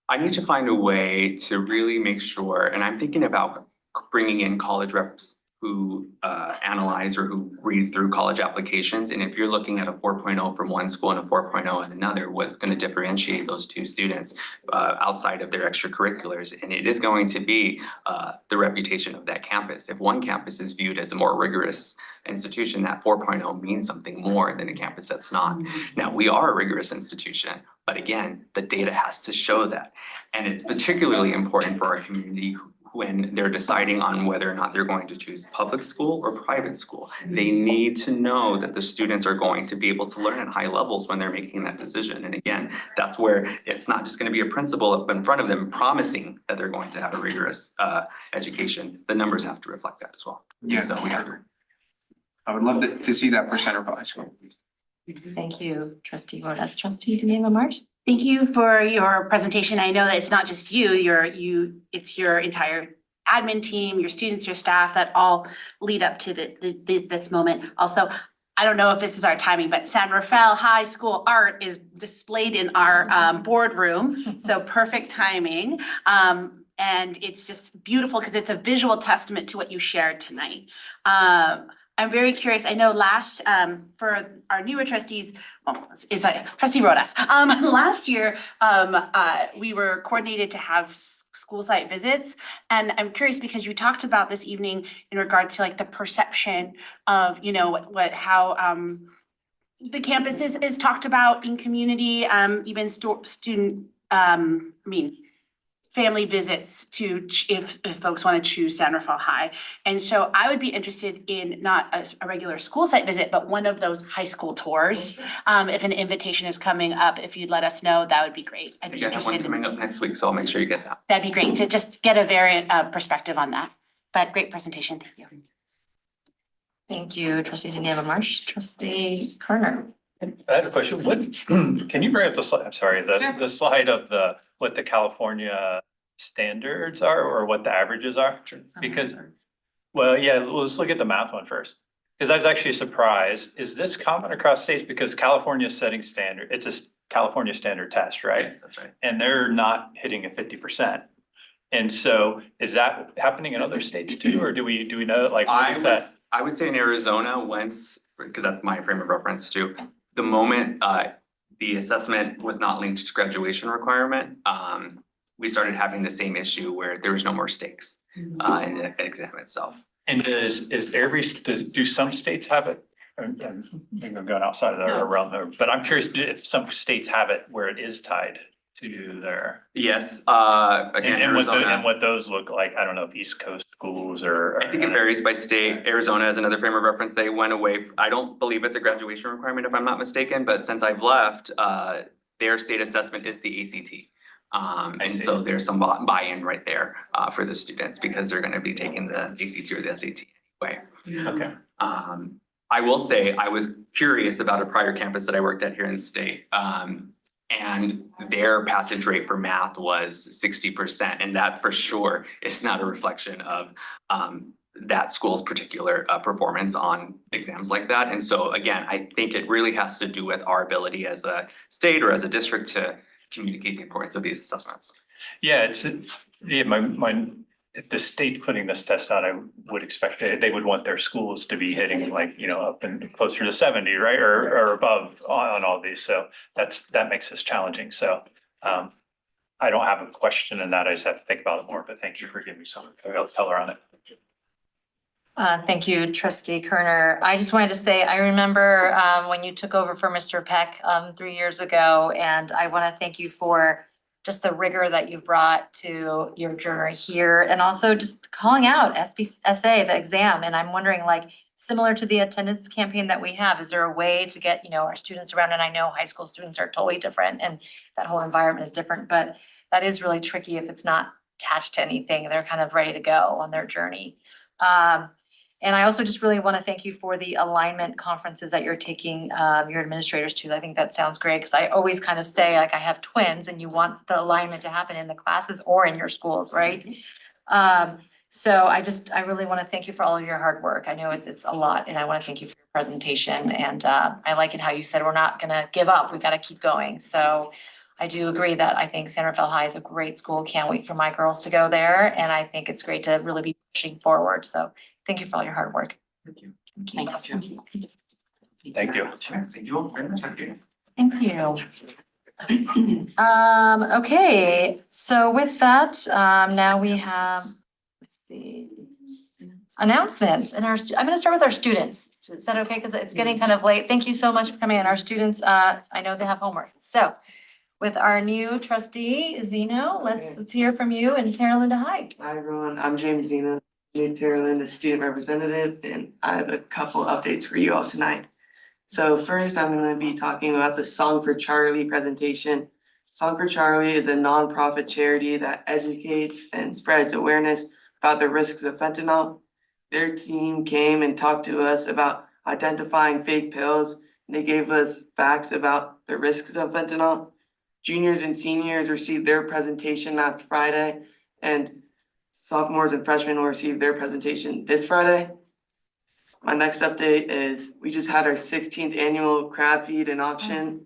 I need to find a way to really make sure, and I'm thinking about bringing in college reps who analyze or who read through college applications. And if you're looking at a 4.0 from one school and a 4.0 in another, what's going to differentiate those two students outside of their extracurriculars? And it is going to be the reputation of that campus. If one campus is viewed as a more rigorous institution, that 4.0 means something more than a campus that's not. Now, we are a rigorous institution, but again, the data has to show that. And it's particularly important for our community when they're deciding on whether or not they're going to choose public school or private school. They need to know that the students are going to be able to learn at high levels when they're making that decision. And again, that's where it's not just going to be a principal up in front of them promising that they're going to have a rigorous education. The numbers have to reflect that as well. Yeah. So I would love to see that for San Rafael High School. Thank you, trustee Rodas. Trustee Daniela Marsh? Thank you for your presentation. I know that it's not just you, it's your entire admin team, your students, your staff that all lead up to this moment. Also, I don't know if this is our timing, but San Rafael High School art is displayed in our boardroom. So perfect timing. And it's just beautiful because it's a visual testament to what you shared tonight. I'm very curious. I know last, for our newer trustees, is trustee Rodas. Last year, we were coordinated to have school site visits. And I'm curious because you talked about this evening in regard to like the perception of, how the campus is talked about in community, even student, family visits to if folks want to choose San Rafael High. And so I would be interested in not a regular school site visit, but one of those high school tours. If an invitation is coming up, if you'd let us know, that would be great. I'd be I have one interested. coming up next week, so I'll make sure you get that. That'd be great to just get a variant perspective on that. But great presentation. Thank you. Thank you, trustee Daniela Marsh. Trustee Kerner? I had a question. Can you bring up the slide? I'm sorry, the slide of what the California standards are or what the averages are? Because, well, yeah, let's look at the math one first. Because I was actually surprised. Is this common across states? Because California is setting standard. It's a California standard test, right? Yes, that's right. And they're not hitting a 50%. And so is that happening in other states too, or do we know, like, what is that? I would say in Arizona, once, because that's my frame of reference too, the moment the assessment was not linked to graduation requirement, we started having the same issue where there was no more stakes in the exam itself. And do some states have it? Maybe I'm going outside of the realm, but I'm curious if some states have it where it is tied to their. Yes, again, And Arizona. what those look like, I don't know if East Coast schools or. I think it varies by state. Arizona is another frame of reference. They went away. I don't believe it's a graduation requirement if I'm not mistaken, but since I've left, their state assessment is the ACT. And so there's some buy-in right there for the students because they're gonna be taking the ACT or the SAT anyway. Okay. I will say, I was curious about a prior campus that I worked at here in the state. And their passage rate for math was 60%, and that for sure is not a reflection of that school's particular performance on exams like that. And so again, I think it really has to do with our ability as a state or as a district to communicate the importance of these assessments. Yeah, if the state putting this test out, I would expect they would want their schools to be hitting like, up and closer to 70, right? Or above on all these. So that makes this challenging. So I don't have a question in that. I just have to think about it more, but thank you for giving me some color on it. Thank you, trustee Kerner. I just wanted to say, I remember when you took over for Mr. Peck 3 years ago, and I want to thank you for just the rigor that you've brought to your journey here, and also just calling out SBSA, the exam. And I'm wondering, like, similar to the attendance campaign that we have, is there a way to get, our students around? And I know high school students are totally different and that whole environment is different, but that is really tricky if it's not attached to anything. They're kind of ready to go on their journey. And I also just really want to thank you for the alignment conferences that you're taking your administrators to. I think that sounds great because I always kind of say, like, I have twins and you want the alignment to happen in the classes or in your schools, right? So I really want to thank you for all of your hard work. I know it's a lot, and I want to thank you for your presentation. And I like it how you said we're not going to give up. We got to keep going. So I do agree that I think San Rafael High is a great school. Can't wait for my girls to go there. And I think it's great to really be pushing forward. So thank you for all your hard work. Thank you. Thank you. Thank you. Thank you all very much. Thank you. Okay, so with that, now we have, let's see, announcements. And I'm gonna start with our students. Is that okay? Because it's getting kind of late. Thank you so much for coming in. Our students, I know they have homework. So with our new trustee, Zeno, let's hear from you and Terra Linda High. Hi, everyone. I'm James Zena, new Terra Linda student representative, and I have a couple updates for you all tonight. So first, I'm going to be talking about the Song for Charlie presentation. Song for Charlie is a nonprofit charity that educates and spreads awareness about the risks of fentanyl. Their team came and talked to us about identifying fake pills, and they gave us facts about the risks of fentanyl. Juniors and seniors received their presentation last Friday, and sophomores and freshmen will receive their presentation this Friday. My next update is we just had our 16th annual crab feed and auction.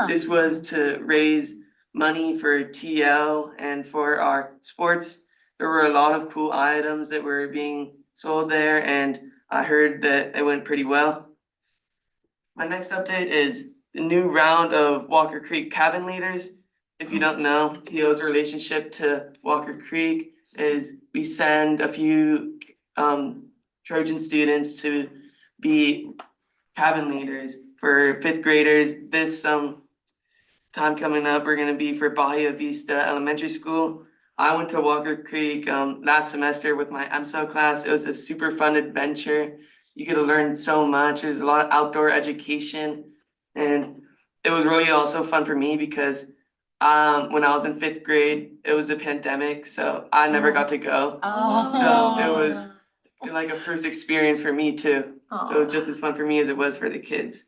This was to raise money for TL and for our sports. There were a lot of cool items that were being sold there, and I heard that it went pretty well. My next update is the new round of Walker Creek cabin leaders. If you don't know, TL's relationship to Walker Creek is we send a few Trojan students to be cabin leaders for 5th graders. This time coming up, we're gonna be for Bahia Vista Elementary School. I went to Walker Creek last semester with my MSO class. It was a super fun adventure. You get to learn so much. There's a lot of outdoor education, and it was really also fun for me because when I was in 5th grade, it was a pandemic, so I never got to go. So it was like a first experience for me too. So it was just as fun for me as it was for the kids.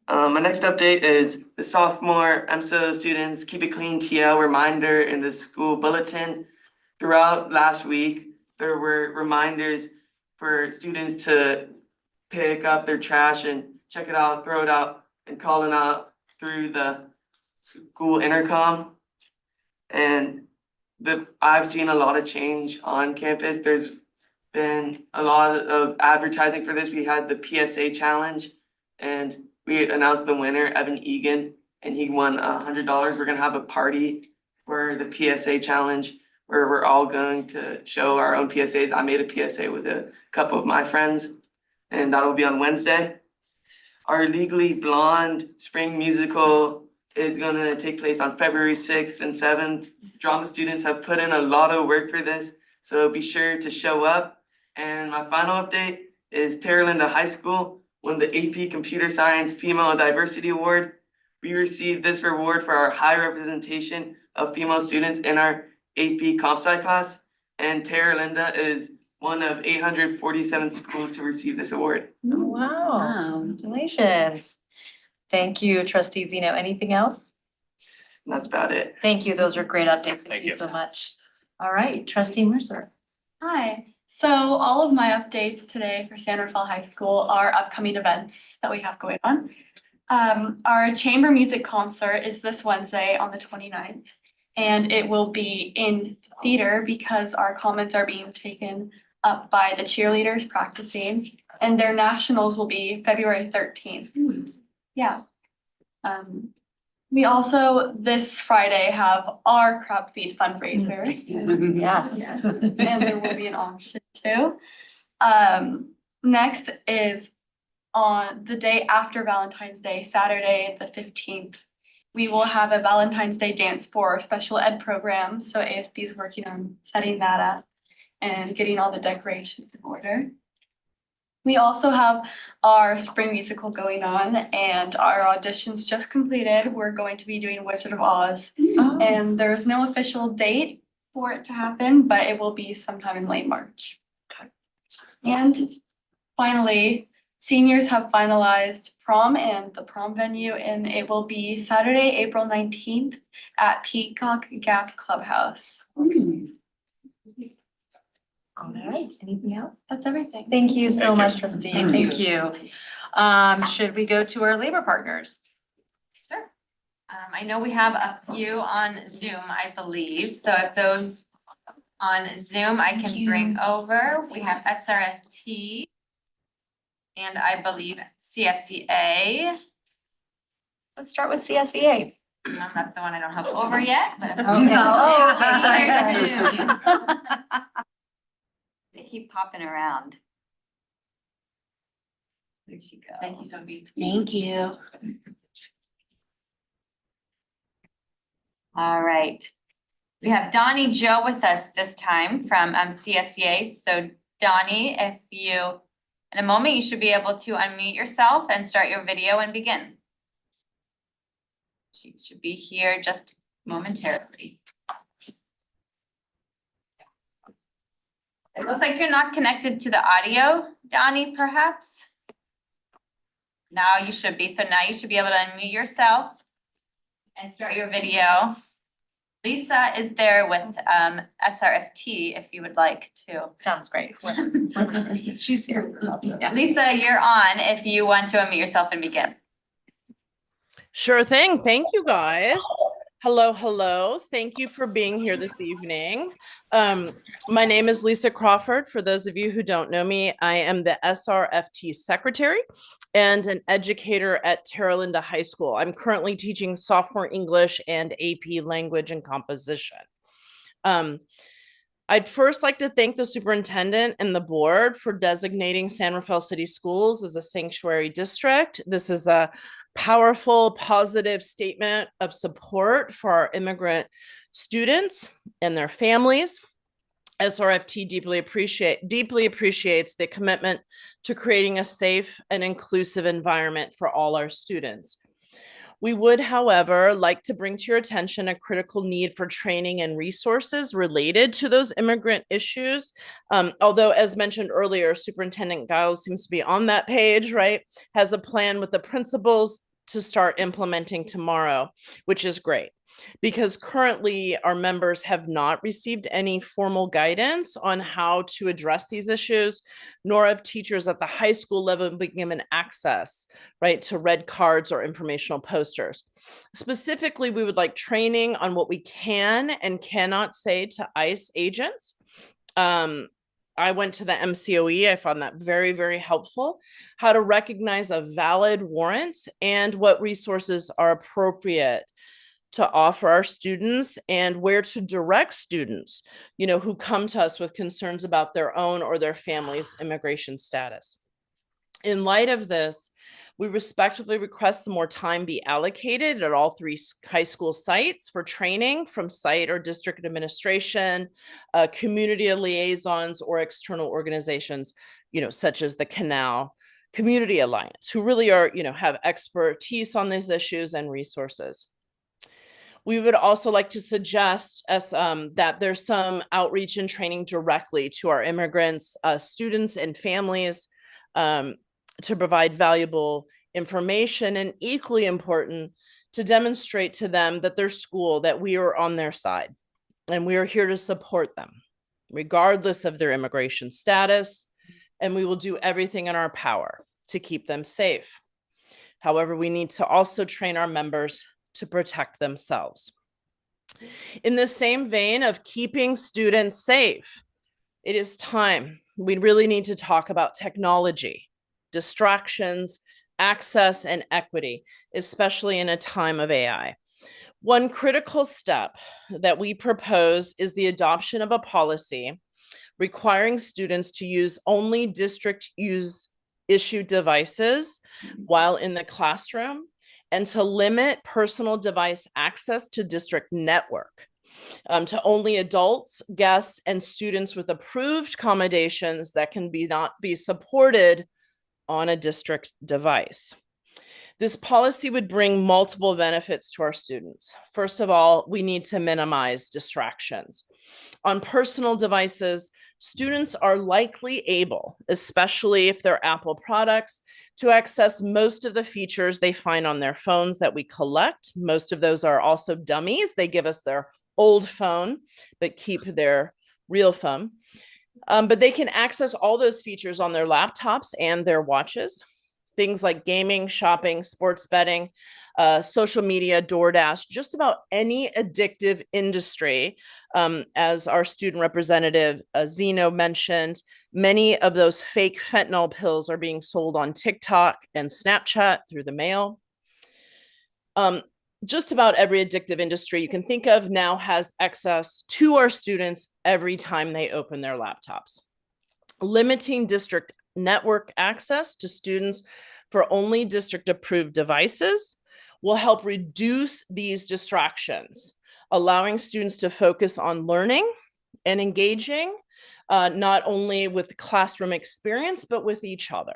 My next update is the sophomore MSO students keep it clean TL reminder in the school bulletin. Throughout last week, there were reminders for students to pick up their trash and check it out, throw it out, and call it out through the school intercom. And I've seen a lot of change on campus. There's been a lot of advertising for this. We had the PSA challenge and we announced the winner, Evan Egan, and he won $100. We're gonna have a party for the PSA challenge where we're all going to show our own PSAs. I made a PSA with a couple of my friends, and that'll be on Wednesday. Our Legally Blonde spring musical is gonna take place on February 6th and 7th. Drama students have put in a lot of work for this, so be sure to show up. And my final update is Terra Linda High School won the AP Computer Science Female Diversity Award. We received this reward for our high representation of female students in our AP Comp Sci class. And Terra Linda is one of 847 schools to receive this award. Oh, wow, congratulations. Thank you, trustee Zeno. Anything else? And that's about it. Thank you. Those are great updates. Thank Thank you you. so much. All right, trustee Mercer. Hi, so all of my updates today for San Rafael High School are upcoming events that we have going on. Our chamber music concert is this Wednesday on the 29th, and it will be in theater because our comments are being taken up by the cheerleaders practicing, and their nationals will be February 13th. Yeah. We also this Friday have our crab feed fundraiser. Yes. Yes, and there will be an auction too. Next is on the day after Valentine's Day, Saturday, the 15th. We will have a Valentine's Day dance for our special ed program. So ASB is working on setting that up and getting all the decorations in order. We also have our spring musical going on and our auditions just completed. We're going to be doing Wizard of Oz. Oh. And there's no official date for it to happen, but it will be sometime in late March. And finally, seniors have finalized prom and the prom venue, and it will be Saturday, April 19th at Peacock Gap Clubhouse. All right, anything else? That's everything. Thank you so Thank you. much, trustee. Thank you. Should we go to our labor partners? I know we have a few on Zoom, I believe, so if those on Zoom I can bring over, we have SRFT. And I believe CSCA. Let's start with CSEA. That's the one I don't have over yet, but. Oh. They keep popping around. There she goes. Thank you, Sophie. Thank you. All right. We have Donnie Joe with us this time from CSEA. So Donnie, if you, in a moment, you should be able to unmute yourself and start your video and begin. She should be here just momentarily. It looks like you're not connected to the audio, Donnie, perhaps? Now you should be. So now you should be able to unmute yourself and start your video. Lisa is there with SRFT if you would like to. Sounds great. She's here. Yeah. Lisa, you're on if you want to unmute yourself and begin. Sure thing. Thank you, guys. Hello, hello. Thank you for being here this evening. My name is Lisa Crawford. For those of you who don't know me, I am the SRFT secretary and an educator at Terra Linda High School. I'm currently teaching sophomore English and AP Language and Composition. I'd first like to thank the superintendent and the board for designating San Rafael City Schools as a sanctuary district. This is a powerful, positive statement of support for our immigrant students and their families. SRFT deeply appreciates the commitment to creating a safe and inclusive environment for all our students. We would, however, like to bring to your attention a critical need for training and resources related to those immigrant issues. Although, as mentioned earlier, Superintendent Giles seems to be on that page, right? Has a plan with the principals to start implementing tomorrow, which is great. Because currently our members have not received any formal guidance on how to address these issues, nor have teachers at the high school level been given access, right, to red cards or informational posters. Specifically, we would like training on what we can and cannot say to ICE agents. I went to the MCOE. I found that very, very helpful. How to recognize a valid warrant and what resources are appropriate to offer our students and where to direct students, who come to us with concerns about their own or their family's immigration status. In light of this, we respectfully request some more time be allocated at all 3 high school sites for training from site or district administration, community liaisons, or external organizations, such as the Canal Community Alliance, who really are, have expertise on these issues and resources. We would also like to suggest that there's some outreach and training directly to our immigrants, students, and families to provide valuable information, and equally important, to demonstrate to them that their school, that we are on their side and we are here to support them, regardless of their immigration status, and we will do everything in our power to keep them safe. However, we need to also train our members to protect themselves. In the same vein of keeping students safe, it is time. We really need to talk about technology, distractions, access, and equity, especially in a time of AI. One critical step that we propose is the adoption of a policy requiring students to use only district issued devices while in the classroom, and to limit personal device access to district network to only adults, guests, and students with approved accommodations that can not be supported on a district device. This policy would bring multiple benefits to our students. First of all, we need to minimize distractions. On personal devices, students are likely able, especially if they're Apple products, to access most of the features they find on their phones that we collect. Most of those are also dummies. They give us their old phone, but keep their real phone. But they can access all those features on their laptops and their watches. Things like gaming, shopping, sports betting, social media, DoorDash, just about any addictive industry. As our student representative, Zeno, mentioned, many of those fake fentanyl pills are being sold on TikTok and Snapchat through the mail. Just about every addictive industry you can think of now has access to our students every time they open their laptops. Limiting district network access to students for only district approved devices will help reduce these distractions, allowing students to focus on learning and engaging not only with classroom experience, but with each other.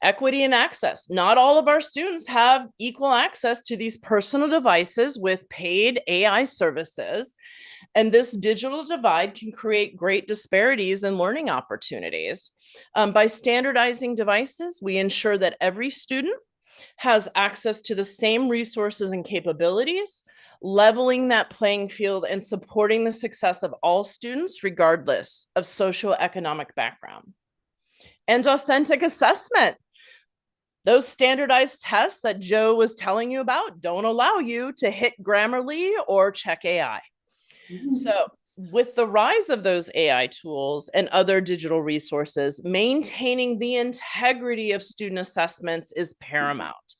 Equity and access. Not all of our students have equal access to these personal devices with paid AI services. And this digital divide can create great disparities in learning opportunities. By standardizing devices, we ensure that every student has access to the same resources and capabilities, leveling that playing field and supporting the success of all students, regardless of socioeconomic background. And authentic assessment. Those standardized tests that Joe was telling you about don't allow you to hit Grammarly or check AI. So with the rise of those AI tools and other digital resources, maintaining the integrity of student assessments is paramount.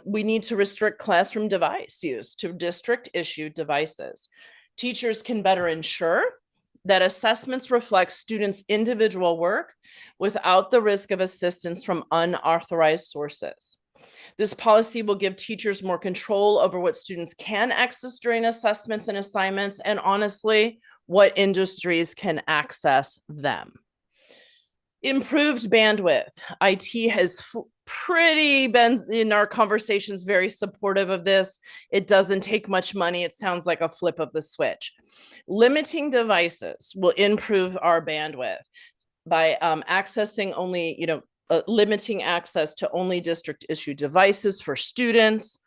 We need to restrict classroom device use to district issued devices. Teachers can better ensure that assessments reflect students' individual work without the risk of assistance from unauthorized sources. This policy will give teachers more control over what students can access during assessments and assignments, and honestly, what industries can access them. Improved bandwidth. IT has pretty been in our conversations very supportive of this. It doesn't take much money. It sounds like a flip of the switch. Limiting devices will improve our bandwidth by accessing only, limiting access to only district issued devices for students.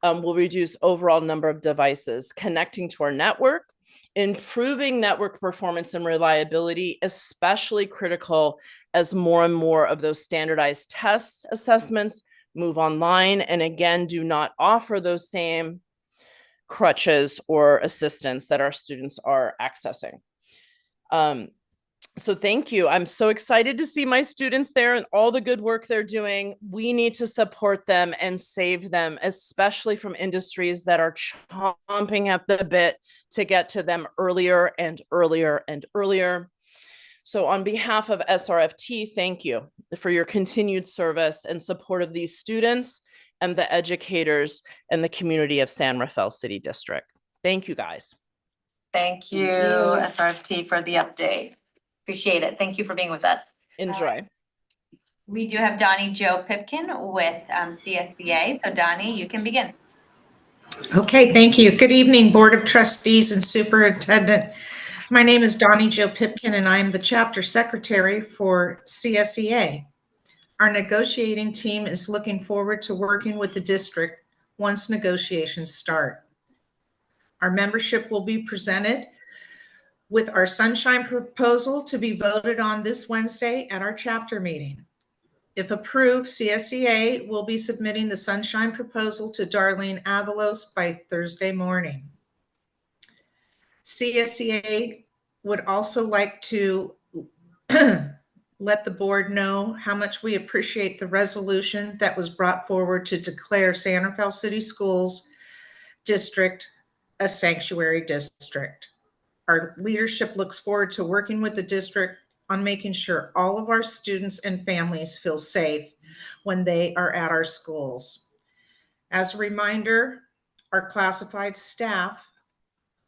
Will reduce overall number of devices connecting to our network, improving network performance and reliability, especially critical as more and more of those standardized test assessments move online and again do not offer those same crutches or assistance that our students are accessing. So thank you. I'm so excited to see my students there and all the good work they're doing. We need to support them and save them, especially from industries that are chomping at the bit to get to them earlier and earlier and earlier. So on behalf of SRFT, thank you for your continued service and support of these students and the educators and the community of San Rafael City District. Thank you, guys. Thank you, SRFT, for the update. Appreciate it. Thank you for being with us. Enjoy. We do have Donnie Joe Pipkin with CSEA. So Donnie, you can begin. Okay, thank you. Good evening, Board of Trustees and Superintendent. My name is Donnie Jo Pipkin, and I am the Chapter Secretary for CSEA. Our negotiating team is looking forward to working with the district once negotiations start. Our membership will be presented with our Sunshine proposal to be voted on this Wednesday at our chapter meeting. If approved, CSEA will be submitting the Sunshine proposal to Darlene Avalos by Thursday morning. CSEA would also like to let the board know how much we appreciate the resolution that was brought forward to declare San Rafael City Schools District a sanctuary district. Our leadership looks forward to working with the district on making sure all of our students and families feel safe when they are at our schools. As a reminder, our classified staff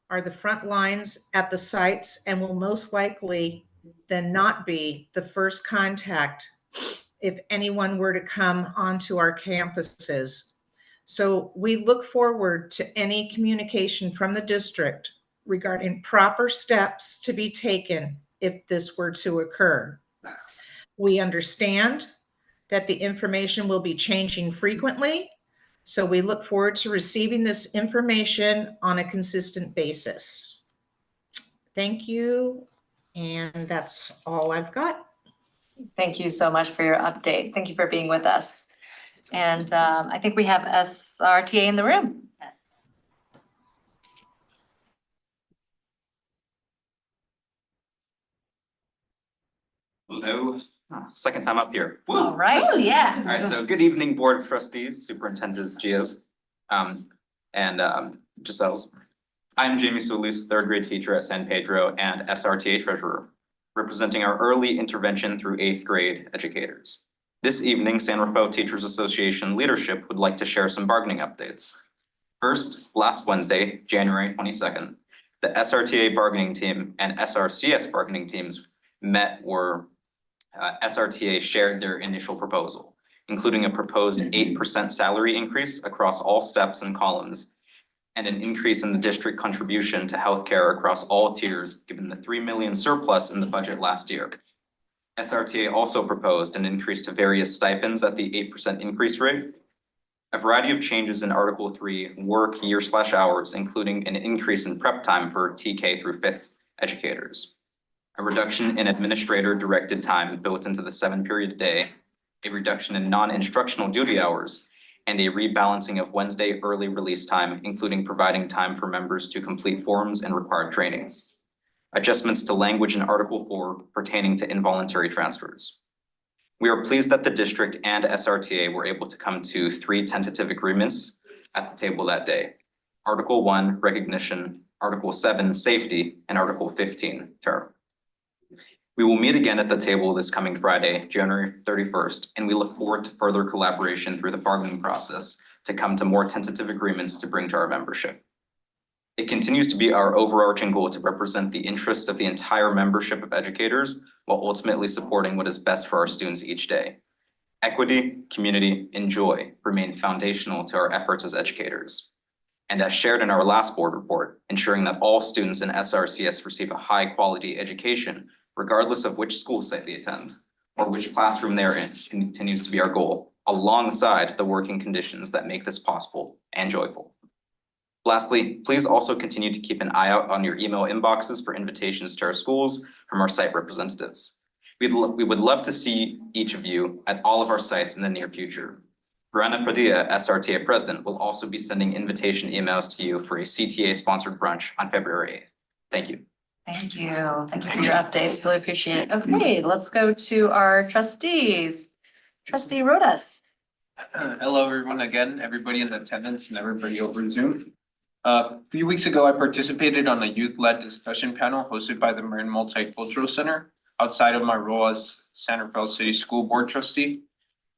are the front lines at the sites and will most likely then not be the first contact if anyone were to come onto our campuses. So we look forward to any communication from the district regarding proper steps to be taken if this were to occur. We understand that the information will be changing frequently, so we look forward to receiving this information on a consistent basis. Thank you, and that's all I've got. Thank you so much for your update. Thank you for being with us. And I think we have SRTA in the room. Yes. Hello, second time up here. Woo. All right, yeah. All right, so good evening, Board of Trustees, Superintendents, GEOs, and Giselle's. I'm Jamie Solis, third grade teacher at San Pedro and SRTA treasurer, representing our early intervention through eighth grade educators. This evening, San Rafael Teachers Association leadership would like to share some bargaining updates. First, last Wednesday, January 22nd, the SRTA bargaining team and SRCS bargaining teams met where SRTA shared their initial proposal, including a proposed 8% salary increase across all steps and columns, and an increase in the district contribution to healthcare across all tiers, given the 3 million surplus in the budget last year. SRTA also proposed an increase to various stipends at the 8% increase rate, a variety of changes in Article 3 work year/hours, including an increase in prep time for TK through 5th educators, a reduction in administrator directed time built into the 7-period day, a reduction in non-instructional duty hours, and a rebalancing of Wednesday early release time, including providing time for members to complete forms and required trainings. Adjustments to language in Article 4 pertaining to involuntary transfers. We are pleased that the district and SRTA were able to come to 3 tentative agreements at the table that day. Article 1, recognition, Article 7, safety, and Article 15, term. We will meet again at the table this coming Friday, January 31st, and we look forward to further collaboration through the bargaining process to come to more tentative agreements to bring to our membership. It continues to be our overarching goal to represent the interests of the entire membership of educators while ultimately supporting what is best for our students each day. Equity, community, and joy remain foundational to our efforts as educators. And as shared in our last board report, ensuring that all students in SRCS receive a high-quality education regardless of which school site they attend, or which classroom they're in continues to be our goal, alongside the working conditions that make this possible and joyful. Lastly, please also continue to keep an eye out on your email inboxes for invitations to our schools from our site representatives. We would love to see each of you at all of our sites in the near future. Brianna Padilla, SRTA President, will also be sending invitation emails to you for a CTA-sponsored brunch on February 8th. Thank you. Thank you. Thank you for your updates. Really appreciate it. Okay, let's go to our trustees. Trustee Rodas. Hello, everyone, again, everybody in attendance and everybody over Zoom. A few weeks ago, I participated on a youth-led discussion panel hosted by the Marin Multicultural Center outside of my role as San Rafael City School Board Trustee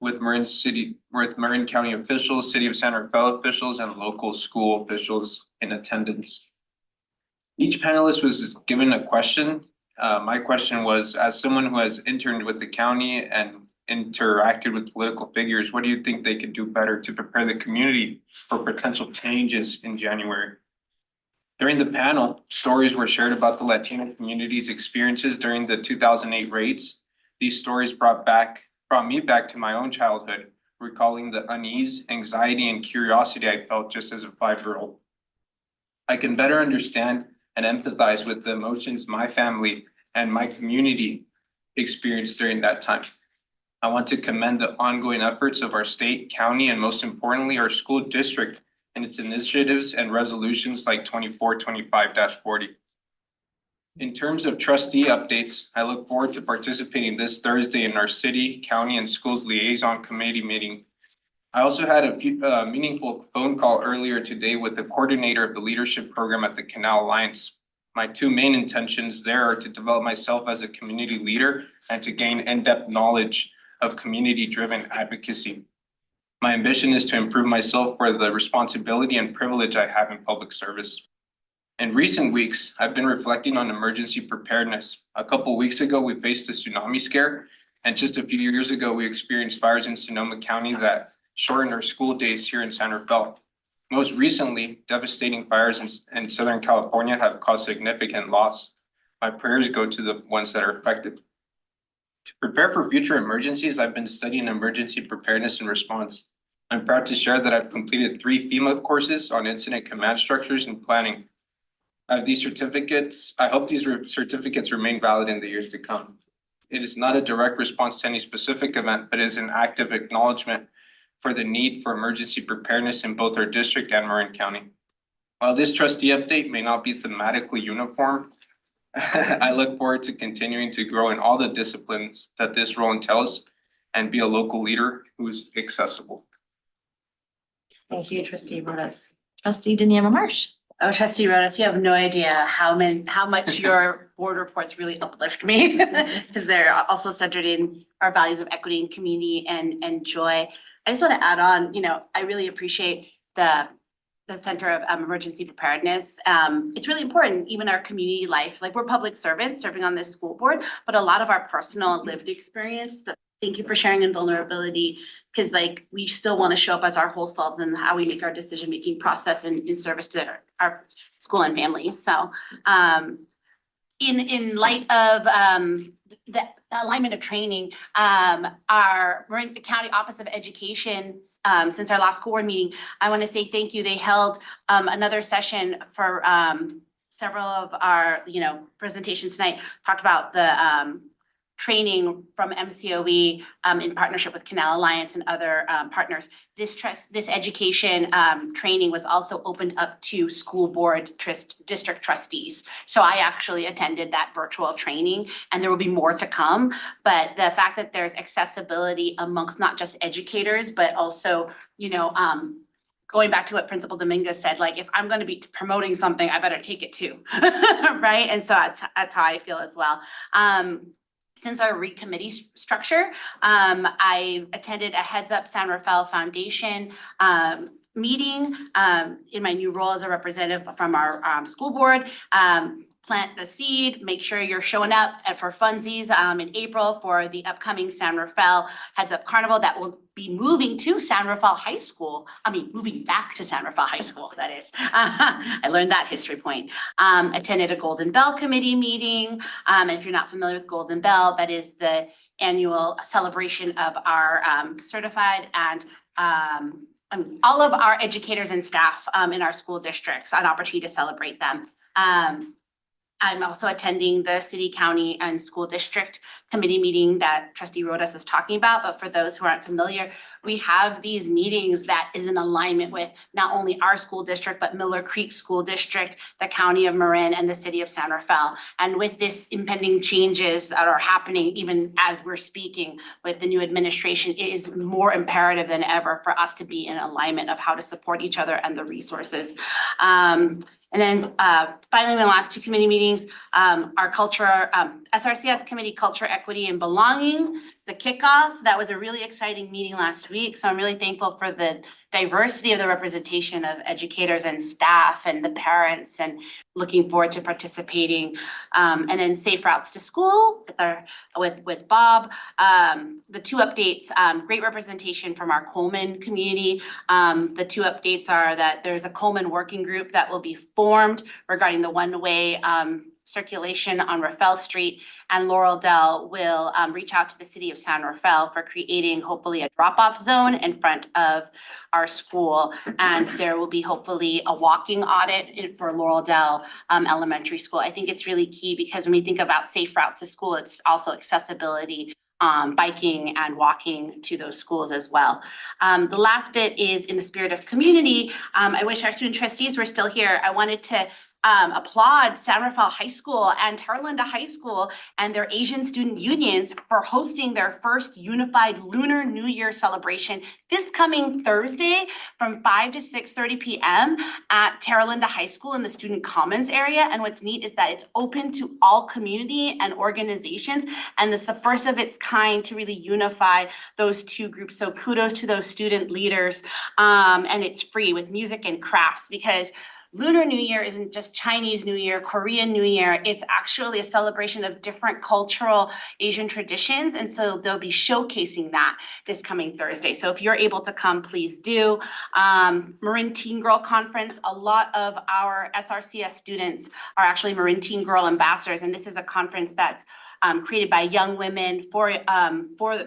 with Marin County officials, City of San Rafael officials, and local school officials in attendance. Each panelist was given a question. My question was, as someone who has interned with the county and interacted with political figures, what do you think they could do better to prepare the community for potential changes in January? During the panel, stories were shared about the Latino community's experiences during the 2008 raids. These stories brought me back to my own childhood, recalling the unease, anxiety, and curiosity I felt just as a 5-year-old. I can better understand and empathize with the emotions my family and my community experienced during that time. I want to commend the ongoing efforts of our state, county, and most importantly, our school district and its initiatives and resolutions like 2425-40. In terms of trustee updates, I look forward to participating this Thursday in our city, county, and schools liaison committee meeting. I also had a meaningful phone call earlier today with the coordinator of the leadership program at the Canal Alliance. My two main intentions there are to develop myself as a community leader and to gain in-depth knowledge of community-driven advocacy. My ambition is to improve myself for the responsibility and privilege I have in public service. In recent weeks, I've been reflecting on emergency preparedness. A couple weeks ago, we faced a tsunami scare, and just a few years ago, we experienced fires in Sonoma County that shortened our school days here in San Rafael. Most recently, devastating fires in Southern California have caused significant loss. My prayers go to the ones that are affected. To prepare for future emergencies, I've been studying emergency preparedness and response. I'm proud to share that I've completed 3 FEMA courses on incident command structures and planning. I have these certificates. I hope these certificates remain valid in the years to come. It is not a direct response to any specific event, but is an active acknowledgement for the need for emergency preparedness in both our district and Marin County. While this trustee update may not be thematically uniform, I look forward to continuing to grow in all the disciplines that this role entails and be a local leader who's accessible. Thank you, Trustee Rodas. Trustee Daniela Marsh. Oh, Trustee Rodas, you have no idea how much your board reports really uplift me because they're also centered in our values of equity and community and joy. I just want to add on, I really appreciate the Center of Emergency Preparedness. It's really important, even our community life, like we're public servants serving on this school board, but a lot of our personal lived experience, thank you for sharing in vulnerability, because we still want to show up as our whole selves and how we make our decision-making process in service to our school and families. So in light of the alignment of training, our Marin County Office of Education, since our last school board meeting, I want to say thank you. They held another session for several of our, presentations tonight, talked about the training from MCOE in partnership with Canal Alliance and other partners. This education training was also opened up to school board district trustees. So I actually attended that virtual training, and there will be more to come. But the fact that there's accessibility amongst not just educators, but also, going back to what Principal Dominguez said, if I'm going to be promoting something, I better take it too, right? And so that's how I feel as well. Since our committee structure, I attended a Heads Up San Rafael Foundation meeting in my new role as a representative from our school board. plant the seed, make sure you're showing up and for funsies in April for the upcoming San Rafael Heads Up Carnival that will be moving to San Rafael High School. Moving back to San Rafael High School, that is. I learned that history point. Attended a Golden Bell Committee meeting. And if you're not familiar with Golden Bell, that is the annual celebration of our certified and all of our educators and staff in our school districts, an opportunity to celebrate them. I'm also attending the city, county, and school district committee meeting that Trustee Rodas is talking about. But for those who aren't familiar, we have these meetings that is in alignment with not only our school district, but Miller Creek School District, the county of Marin, and the city of San Rafael. And with this impending changes that are happening, even as we're speaking with the new administration, it is more imperative than ever for us to be in alignment of how to support each other and the resources. And then finally, my last two committee meetings, our culture, SRCS committee, culture, equity, and belonging, the kickoff. That was a really exciting meeting last week. So I'm really thankful for the diversity of the representation of educators and staff and the parents, and looking forward to participating. And then safe routes to school with Bob. The two updates, great representation from our Coleman community. The two updates are that there's a Coleman working group that will be formed regarding the one-way circulation on Rafael Street, and Laurel Dell will reach out to the city of San Rafael for creating hopefully a drop-off zone in front of our school. And there will be hopefully a walking audit for Laurel Dell Elementary School. I think it's really key because when we think about safe routes to school, it's also accessibility, biking and walking to those schools as well. The last bit is in the spirit of community. I wish our student trustees were still here. I wanted to applaud San Rafael High School and Terra Linda High School and their Asian student unions for hosting their first unified Lunar New Year celebration this coming Thursday from 5 to 6:30 p.m. at Terra Linda High School in the Student Commons area. And what's neat is that it's open to all community and organizations, and it's the first of its kind to really unify those two groups. So kudos to those student leaders. And it's free with music and crafts, because Lunar New Year isn't just Chinese New Year, Korean New Year. It's actually a celebration of different cultural Asian traditions. And so they'll be showcasing that this coming Thursday. So if you're able to come, please do. Marin Teen Girl Conference, a lot of our SRCS students are actually Marin Teen Girl ambassadors. And this is a conference that's created by young women for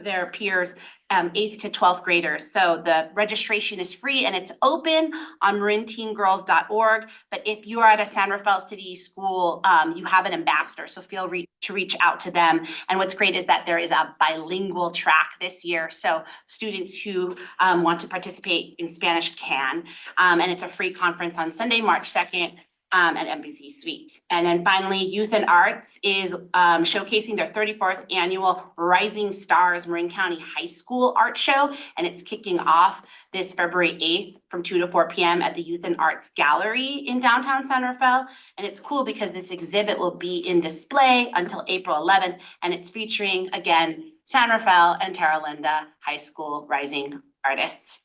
their peers, 8th to 12th graders. So the registration is free and it's open on marinteengirls.org. But if you are at a San Rafael City school, you have an ambassador, so feel free to reach out to them. And what's great is that there is a bilingual track this year. So students who want to participate in Spanish can. And it's a free conference on Sunday, March 2nd. At MBC Suites. And then finally, Youth and Arts is showcasing their 34th annual Rising Stars Marin County High School Art Show. And it's kicking off this February 8th from 2 to 4 p.m. at the Youth and Arts Gallery in downtown San Rafael. And it's cool because this exhibit will be in display until April 11th. And it's featuring, again, San Rafael and Terra Linda High School rising artists.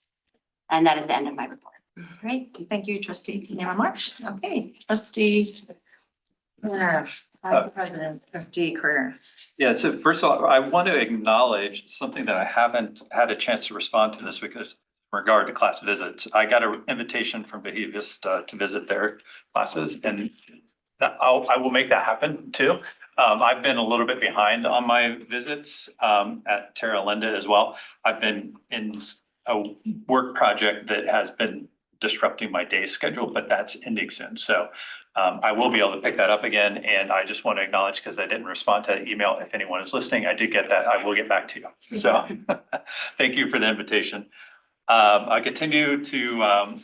And that is the end of my report. Great, thank you, trustee Nema March. Okay, trustee Vice President, trustee Career. Yeah, so first of all, I want to acknowledge something that I haven't had a chance to respond to this week in regard to class visits. I got an invitation from Bahia Vista to visit their classes, and I will make that happen too. I've been a little bit behind on my visits at Terra Linda as well. I've been in a work project that has been disrupting my day schedule, but that's ending soon. So I will be able to pick that up again. And I just want to acknowledge, because I didn't respond to that email, if anyone is listening, I did get that. I will get back to you. So thank you for the invitation. I continue to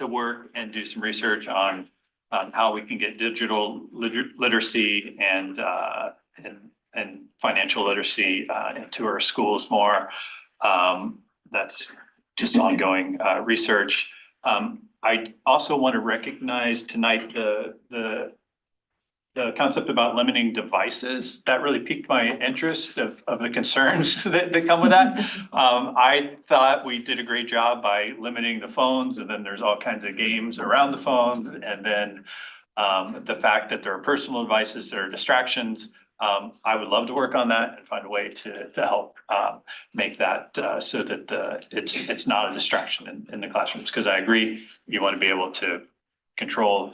work and do some research on how we can get digital literacy and financial literacy into our schools more. That's just ongoing research. I also want to recognize tonight the concept about limiting devices. That really piqued my interest of the concerns that come with that. I thought we did a great job by limiting the phones, and then there's all kinds of games around the phones, and then The fact that there are personal devices, there are distractions. I would love to work on that and find a way to help make that so that it's not a distraction in the classrooms. Because I agree, you want to be able to control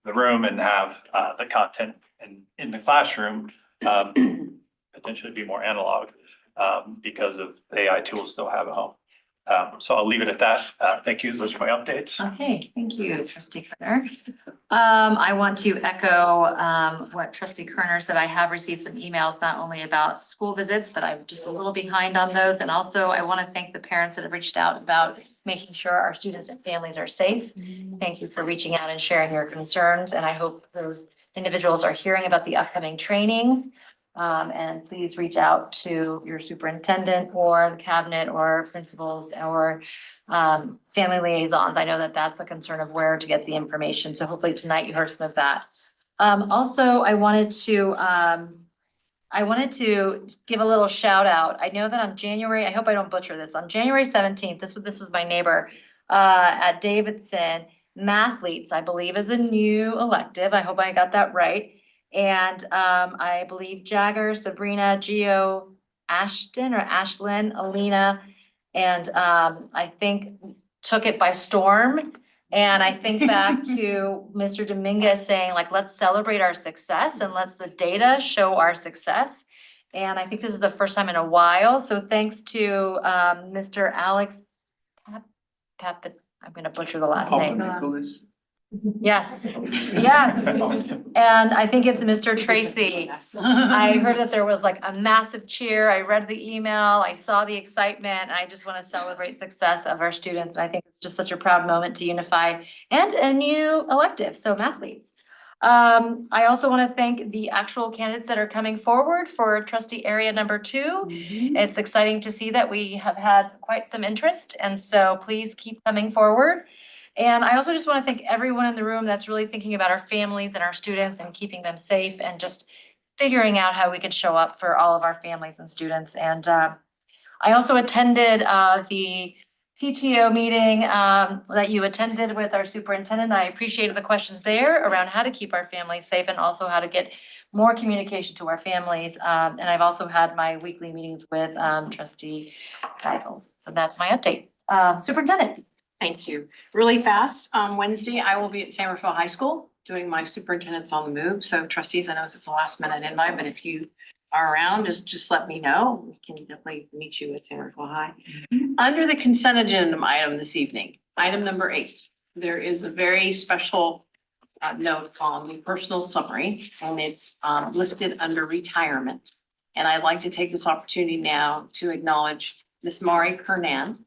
the room and have the content in the classroom potentially be more analog because of AI tools they'll have at home. So I'll leave it at that. Thank you. Those are my updates. Okay, thank you, trustee Kerner. I want to echo what trustee Kerner said. I have received some emails not only about school visits, but I'm just a little behind on those. And also I want to thank the parents that have reached out about making sure our students and families are safe. Thank you for reaching out and sharing your concerns. And I hope those individuals are hearing about the upcoming trainings. And please reach out to your superintendent or the cabinet or principals or family liaisons. I know that that's a concern of where to get the information. So hopefully tonight you heard some of that. Also, I wanted to give a little shout out. I know that on January, I hope I don't butcher this, on January 17th, this was my neighbor at Davidson, Mathletes, I believe, is a new elective. I hope I got that right. And I believe Jagger, Sabrina, Gio, Ashton or Ashlyn, Alina, and I think took it by storm. And I think back to Mr. Dominguez saying, like, let's celebrate our success and let's the data show our success. And I think this is the first time in a while. So thanks to Mr. Alex I'm gonna butcher the last name. Yes, yes. And I think it's Mr. Tracy. I heard that there was like a massive cheer. I read the email, I saw the excitement, and I just want to celebrate success of our students. And I think it's just such a proud moment to unify and a new elective, so Mathletes. I also want to thank the actual candidates that are coming forward for trustee area number 2. It's exciting to see that we have had quite some interest, and so please keep coming forward. And I also just want to thank everyone in the room that's really thinking about our families and our students and keeping them safe and just figuring out how we could show up for all of our families and students. And I also attended the PTO meeting that you attended with our superintendent. I appreciated the questions there around how to keep our families safe and also how to get more communication to our families. And I've also had my weekly meetings with trustee Geisels. So that's my update. Superintendent. Thank you. Really fast, Wednesday, I will be at San Rafael High School doing my superintendent's on the move. So trustees, I know it's a last minute invite, but if you are around, just let me know. We can definitely meet you at San Rafael High. Under the consent agenda item this evening, item number 8, there is a very special note on the personal summary, and it's listed under retirement. And I'd like to take this opportunity now to acknowledge Ms. Mari Kernan,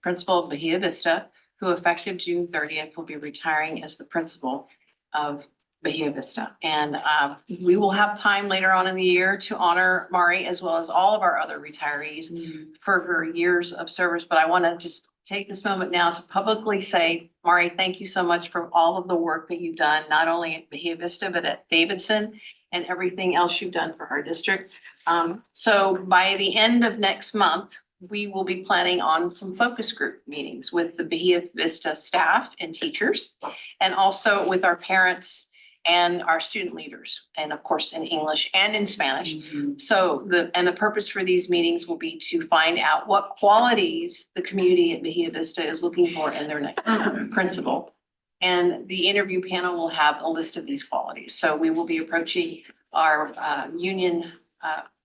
principal of Bahia Vista, who effective June 30th will be retiring as the principal of Bahia Vista. And we will have time later on in the year to honor Mari as well as all of our other retirees for her years of service. But I want to just take this moment now to publicly say, Mari, thank you so much for all of the work that you've done, not only at Bahia Vista, but at Davidson and everything else you've done for our district. So by the end of next month, we will be planning on some focus group meetings with the Bahia Vista staff and teachers, and also with our parents and our student leaders, and of course in English and in Spanish. So the purpose for these meetings will be to find out what qualities the community at Bahia Vista is looking for in their next principal. And the interview panel will have a list of these qualities. So we will be approaching our union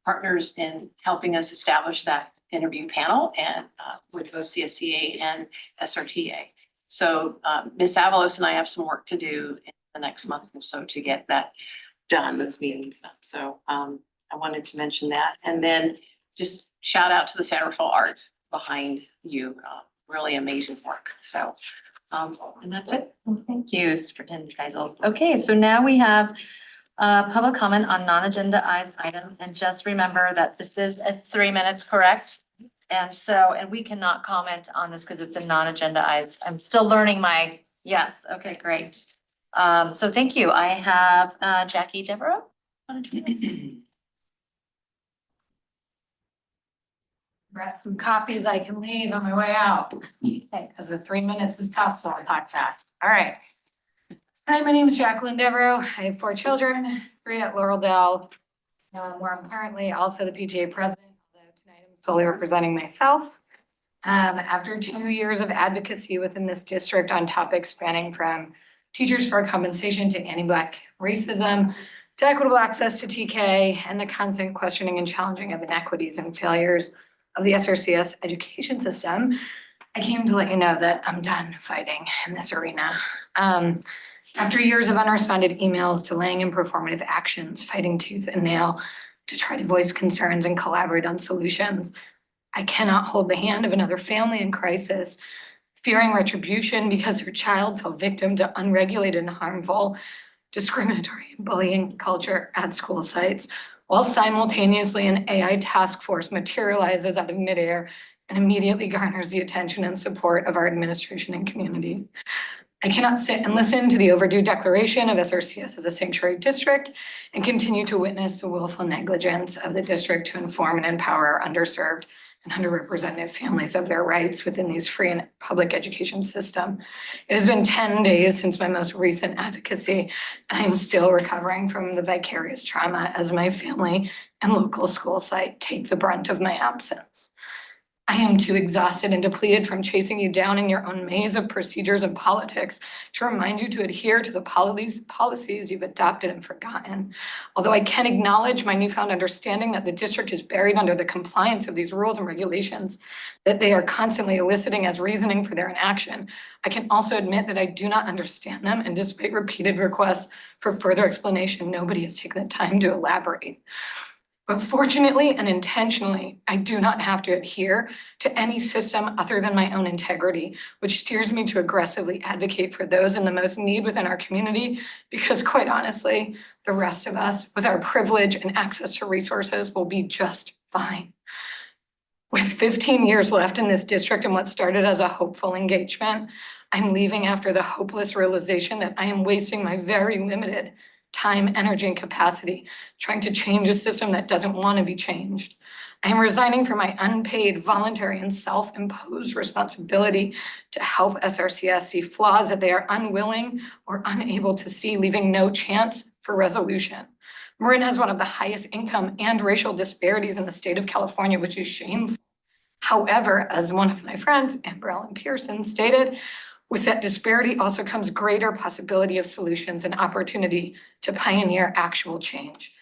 partners in helping us establish that interview panel and with both CSCA and SRTA. So Ms. Avalos and I have some work to do in the next month or so to get that done, those meetings done. So I wanted to mention that. And then just shout out to the San Rafael art behind you. Really amazing work. So and that's it. Well, thank you, Superintendent Geisels. Okay, so now we have public comment on non-agenda item. And just remember that this is 3 minutes, correct? And we cannot comment on this because it's a non-agenda item. I'm still learning yes, okay, great. So thank you. I have Jackie Devereaux. Got some copies I can leave on my way out. Okay, because the 3 minutes is tough, so I talk fast. All right. Hi, my name is Jacqueline Devereaux. I have 4 children, 3 at Laurel Dell, where I'm currently also the PTA president, although tonight I'm solely representing myself. After 2 years of advocacy within this district on topics spanning from teachers for compensation to anti-Black racism, to equitable access to TK, and the constant questioning and challenging of inequities and failures of the SRCS education system, I came to let you know that I'm done fighting in this arena. After years of unresponded emails, delaying and performative actions, fighting tooth and nail to try to voice concerns and collaborate on solutions, I cannot hold the hand of another family in crisis, fearing retribution because their child fell victim to unregulated and harmful discriminatory and bullying culture at school sites, while simultaneously an AI task force materializes out of midair and immediately garners the attention and support of our administration and community. I cannot sit and listen to the overdue declaration of SRCS as a sanctuary district and continue to witness the willful negligence of the district to inform and empower our underserved and underrepresented families of their rights within these free and public education system. It has been 10 days since my most recent advocacy, and I am still recovering from the vicarious trauma as my family and local school site take the brunt of my absence. I am too exhausted and depleted from chasing you down in your own maze of procedures and politics to remind you to adhere to the policies you've adopted and forgotten. Although I can acknowledge my newfound understanding that the district is buried under the compliance of these rules and regulations, that they are constantly eliciting as reasoning for their inaction, I can also admit that I do not understand them, and despite repeated requests for further explanation, nobody has taken the time to elaborate. But fortunately and intentionally, I do not have to adhere to any system other than my own integrity, which steers me to aggressively advocate for those in the most need within our community, because quite honestly, the rest of us, with our privilege and access to resources, will be just fine. With 15 years left in this district and what started as a hopeful engagement, I'm leaving after the hopeless realization that I am wasting my very limited time, energy, and capacity trying to change a system that doesn't want to be changed. I am resigning from my unpaid, voluntary, and self-imposed responsibility to help SRCS see flaws that they are unwilling or unable to see, leaving no chance for resolution. Marin has one of the highest income and racial disparities in the state of California, which is shameful. However, as one of my friends, Amber Ellen Pearson, stated, with that disparity also comes greater possibility of solutions and opportunity to pioneer actual change.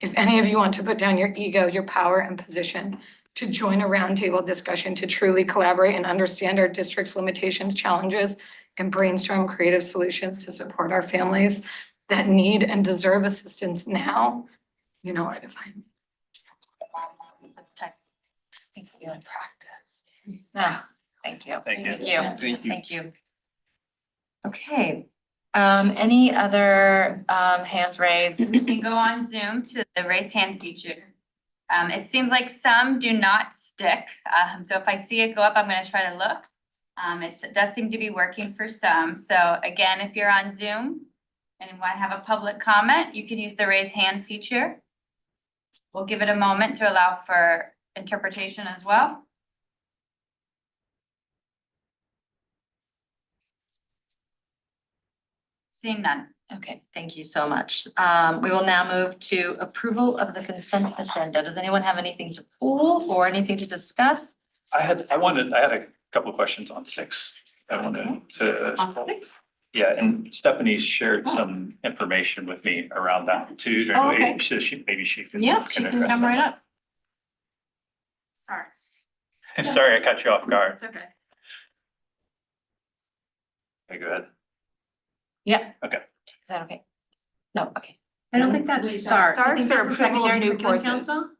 If any of you want to put down your ego, your power, and position to join a roundtable discussion to truly collaborate and understand our district's limitations, challenges, and brainstorm creative solutions to support our families that need and deserve assistance now, you know where to find me. Let's type. Thank you in practice. Yeah, thank you. Thank you. Thank you. Thank you. Thank you. Okay, any other hands raised? You can go on Zoom to the raised hand feature. It seems like some do not stick. So if I see it go up, I'm gonna try to look. It does seem to be working for some. So again, if you're on Zoom and you want to have a public comment, you could use the raise hand feature. We'll give it a moment to allow for interpretation as well. Seeing none. Okay, thank you so much. We will now move to approval of the consent agenda. Does anyone have anything to pull or anything to discuss? I had a couple of questions on 6. I wanted to. Yeah, and Stephanie shared some information with me around that too. Oh, okay. So maybe she can. Yeah, she can address come that. right up. Sorry, I cut you off guard. It's okay. Okay, go ahead. Yeah. Okay. Is that okay? No, okay. I don't think that's SARS. I think SARS or that's the approval of secondary new curriculum courses? council.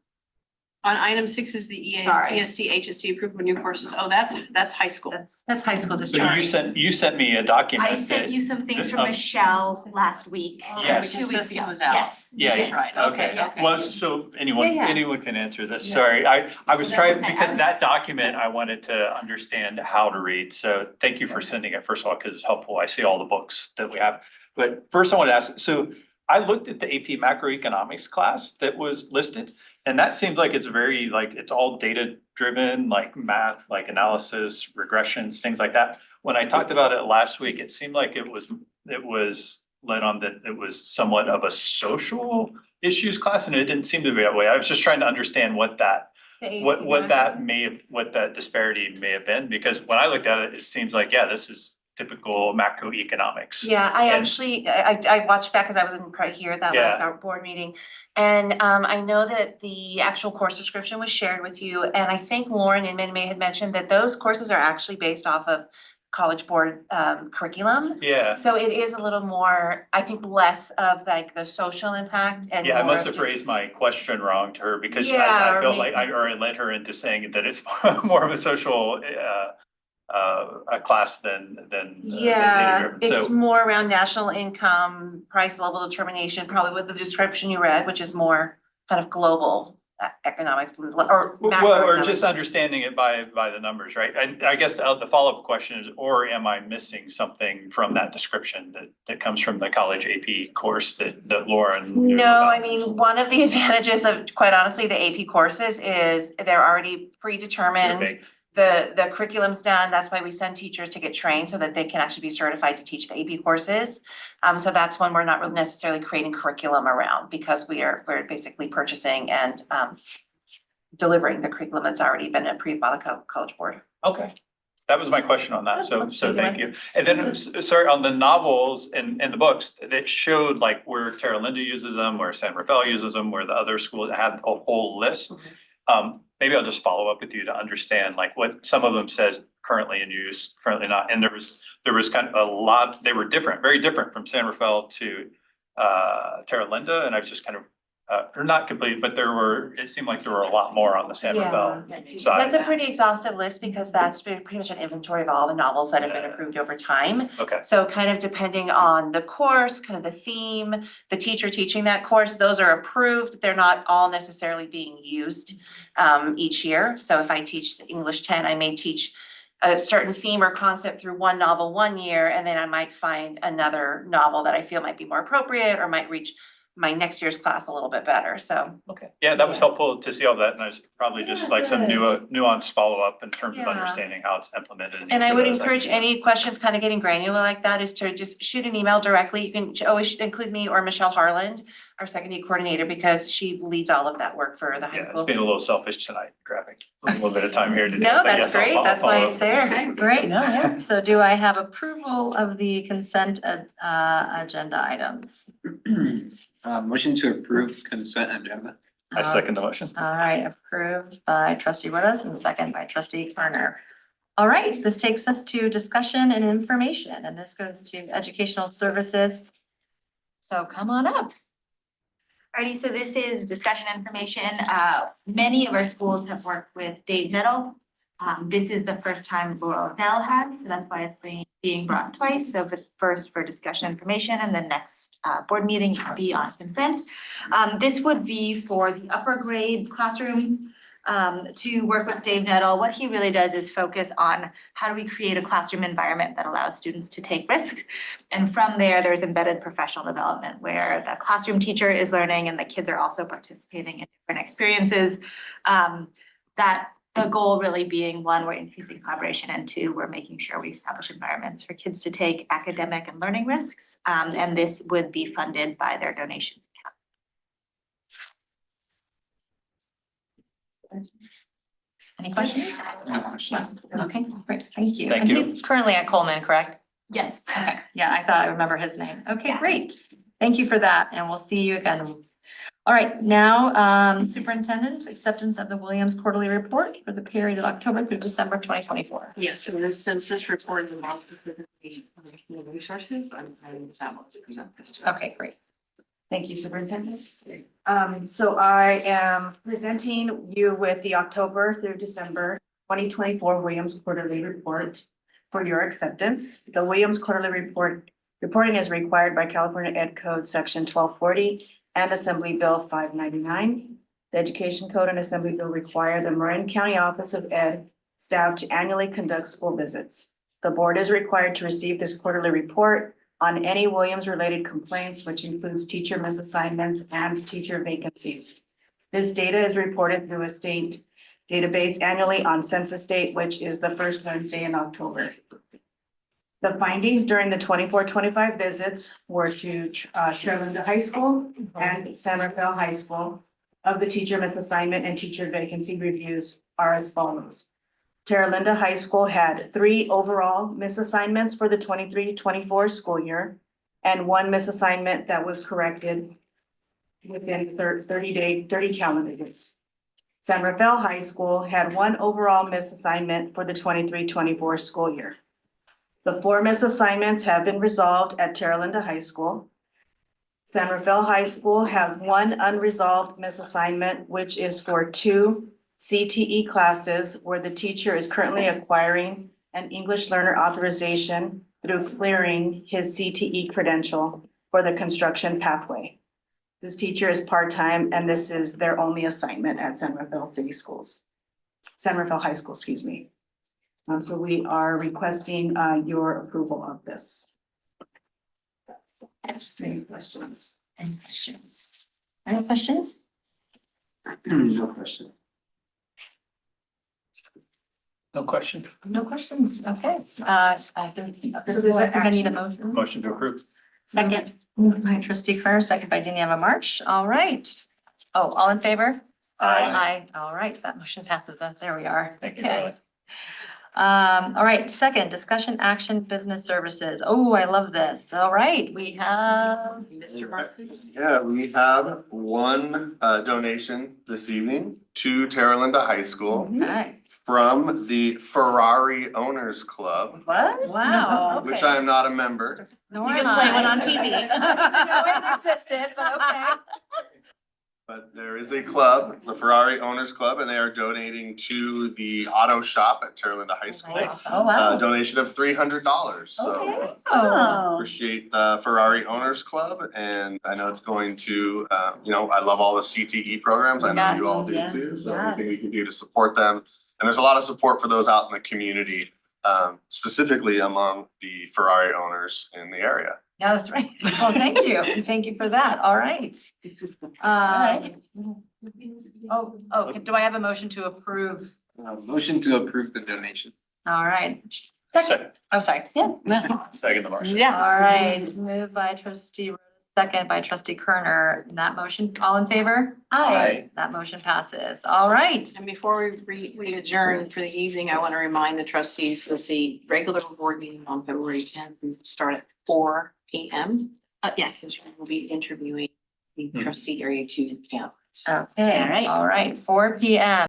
On item 6 is the Sorry. ESD HSC approval of new courses. Oh, that's high school. That's high school So discharge. you sent me a document. I sent you some things from Oh. Michelle last week. Yes. 2 weeks Ceci ago. was out. Yes. Yeah, Yes. right. Okay, Yes. well, so anyone Yeah, yeah. anyone can answer this. Yeah. Sorry, I was trying, Okay, I because was- that document, I wanted to understand how to read. So thank you for sending it, first of all, because it's helpful. I see all the books that we have. But first I want to ask, so I looked at the AP macroeconomics class that was listed, and that seems like it's very, like, it's all data driven, like math, like analysis, regressions, things like that. When I talked about it last week, it seemed like it was led on that it was somewhat of a social issues class, and it didn't seem to be that way. I was just trying to understand what that what that may have, what that disparity may have been, because when I looked at it, it seems like, yeah, this is typical macroeconomics. Yeah, I And- actually, I watched back because I wasn't right here at that last board meeting. And I know that the actual course description was shared with you, and I think Lauren Inman may had mentioned that those courses are actually based off of College Board curriculum. Yeah, So it is a little more, I think, less of like the social impact and yeah, I more must of have just- raised my question wrong to her, because Yeah, I or felt like maybe- I led her into saying that it's more of a social a class than Yeah, data-driven. it's So, more around national income, price level determination, probably with the description you read, which is more kind of global economics or well, or just macroeconomics. understanding it by the numbers, right? And I guess the follow-up question is, or am I missing something from that description that comes from the college AP course that Lauren knew No, about? I mean, one of the advantages of, quite honestly, the AP courses is they're already predetermined. Baked. The curriculum's done, that's why we send teachers to get trained so that they can actually be certified to teach the AP courses. So that's when we're not really necessarily creating curriculum around, because we're basically purchasing and delivering the curriculum that's already been approved by the College Board. Okay, that was my question on that, so That's easy thank one. you. And then, sorry, on the novels and the books, that showed like where Terra Linda uses them, where San Rafael uses them, where the other schools had a whole list. Maybe I'll just follow up with you to understand like what some of them says currently in use, currently not, and there was kind of a lot, they were different, very different from San Rafael to Terra Linda, and I was just kind of or not complete, but it seemed like there were a lot more on the San Rafael side. That's a pretty exhaustive list because that's pretty much an inventory of all the novels that have been approved over time. Okay, So kind of depending on the course, kind of the theme, the teacher teaching that course, those are approved. They're not all necessarily being used each year. So if I teach English 10, I may teach a certain theme or concept through one novel one year, and then I might find another novel that I feel might be more appropriate or might reach my next year's class a little bit better, so. okay. Yeah, that was helpful to see all that, and I was probably just like some nuanced follow-up in terms of Yeah. understanding how it's implemented. in And each I of would those. encourage any questions kind of getting granular like that is to just shoot an email directly. You can always include me or Michelle Harland, our second aid coordinator, because she leads all of that work for the high Yeah, it's school. being a little selfish tonight, grabbing a little bit of time here to do it. No, but that's yes, I'll great. That's why follow it's up. there. Okay, great. No, yeah. So do I have approval of the consent agenda items? Motion to approve consent agenda. I second the motion. All right, approved by trustee Wittes and second by trustee Turner. All right, this takes us to discussion and information, and this goes to educational services. So come on up. Alrighty, so this is discussion information. Many of our schools have worked with Dave Nettle. This is the first time Laurel Bell has, so that's why it's being brought twice. So the first for discussion information and the next board meeting will be on consent. This would be for the upper grade classrooms to work with Dave Nettle. What he really does is focus on how do we create a classroom environment that allows students to take risks. And from there, there's embedded professional development where the classroom teacher is learning and the kids are also participating in different experiences. That the goal really being, one, we're increasing collaboration, and two, we're making sure we establish environments for kids to take academic and learning risks. And this would be funded by their donations account. Any questions? No question. Okay, great, thank you. Thank And you. he's currently at Coleman, correct? Yes. Okay, yeah, I thought I remember his name. Okay, great. Thank you for that, and we'll see you again. All right, now, superintendent, acceptance of the Williams quarterly report for the period of October through December 2024. Yes, so this census report involves specifically human resources. I'm Samuel to present this to. Okay, great. Thank you, Superintendent. So I am presenting you with the October through December 2024 Williams Quarterly Report for your acceptance. The Williams Quarterly reporting is required by California Ed Code Section 1240 and Assembly Bill 599. The Education Code and Assembly Bill require the Marin County Office of Ed staff to annually conduct school visits. The board is required to receive this quarterly report on any Williams-related complaints, which includes teacher misassignments and teacher vacancies. This data is reported through a state database annually on census date, which is the first Wednesday in October. The findings during the 24-25 visits were to Cherlinda High School and San Rafael High School. Of the teacher misassignment and teacher vacancy reviews are as follows. Cherlinda High School had 3 overall misassignments for the 23-24 school year and 1 misassignment that was corrected within 30 calendar days. San Rafael High School had 1 overall misassignment for the 23-24 school year. The 4 misassignments have been resolved at Cherlinda High School. San Rafael High School has 1 unresolved misassignment, which is for 2 CTE classes where the teacher is currently acquiring an English learner authorization through clearing his CTE credential for the construction pathway. This teacher is part-time and this is their only assignment at San Rafael City Schools. San Rafael High School, excuse me. So we are requesting your approval of this. Any questions? Any questions? Any questions? No question. No question. No questions, okay. I think I need a motion. Motion to approve. Second, moved by trustee Kerr, second by Daniela March. All right. Oh, all in favor? Aye. All right, that motion passes. There we are. Thank you, Okay. Riley. All right, second, discussion action, business services. Oh, I love this. All right, we have Mr. Martin. Yeah, we have one donation this evening to Terralinda High School Okay. from the Ferrari Owners Club, What? Wow. which I am not a member. Nor You just am play I. one on TV. No, it existed, but okay. But there is a club, the Ferrari Owners Club, and they are donating to the auto shop at Terralinda High School. Oh, wow. Donation of $300. So Okay. Oh. appreciate the Ferrari Owners Club, and I know it's going to, I love all the CTE programs. I know you all do Yes, too. So yeah. anything we can do to support them. And there's a lot of support for those out in the community, specifically among the Ferrari owners in the area. Yeah, that's right. Well, thank you. Thank you for that. All right. Do I have a motion to approve? Motion to approve the donation. All right. Second. I'm sorry. Yeah. Second the motion. All right, moved by trustee, Rhoda, second by trustee Kerner. That motion, all in favor? Aye. That motion passes. All right. And before we adjourn for the evening, I want to remind the trustees that the regular board meeting on February 10th will start at 4 p.m. Yes. We'll be interviewing the trustee area 2 candidates. Okay, all right, 4 p.m.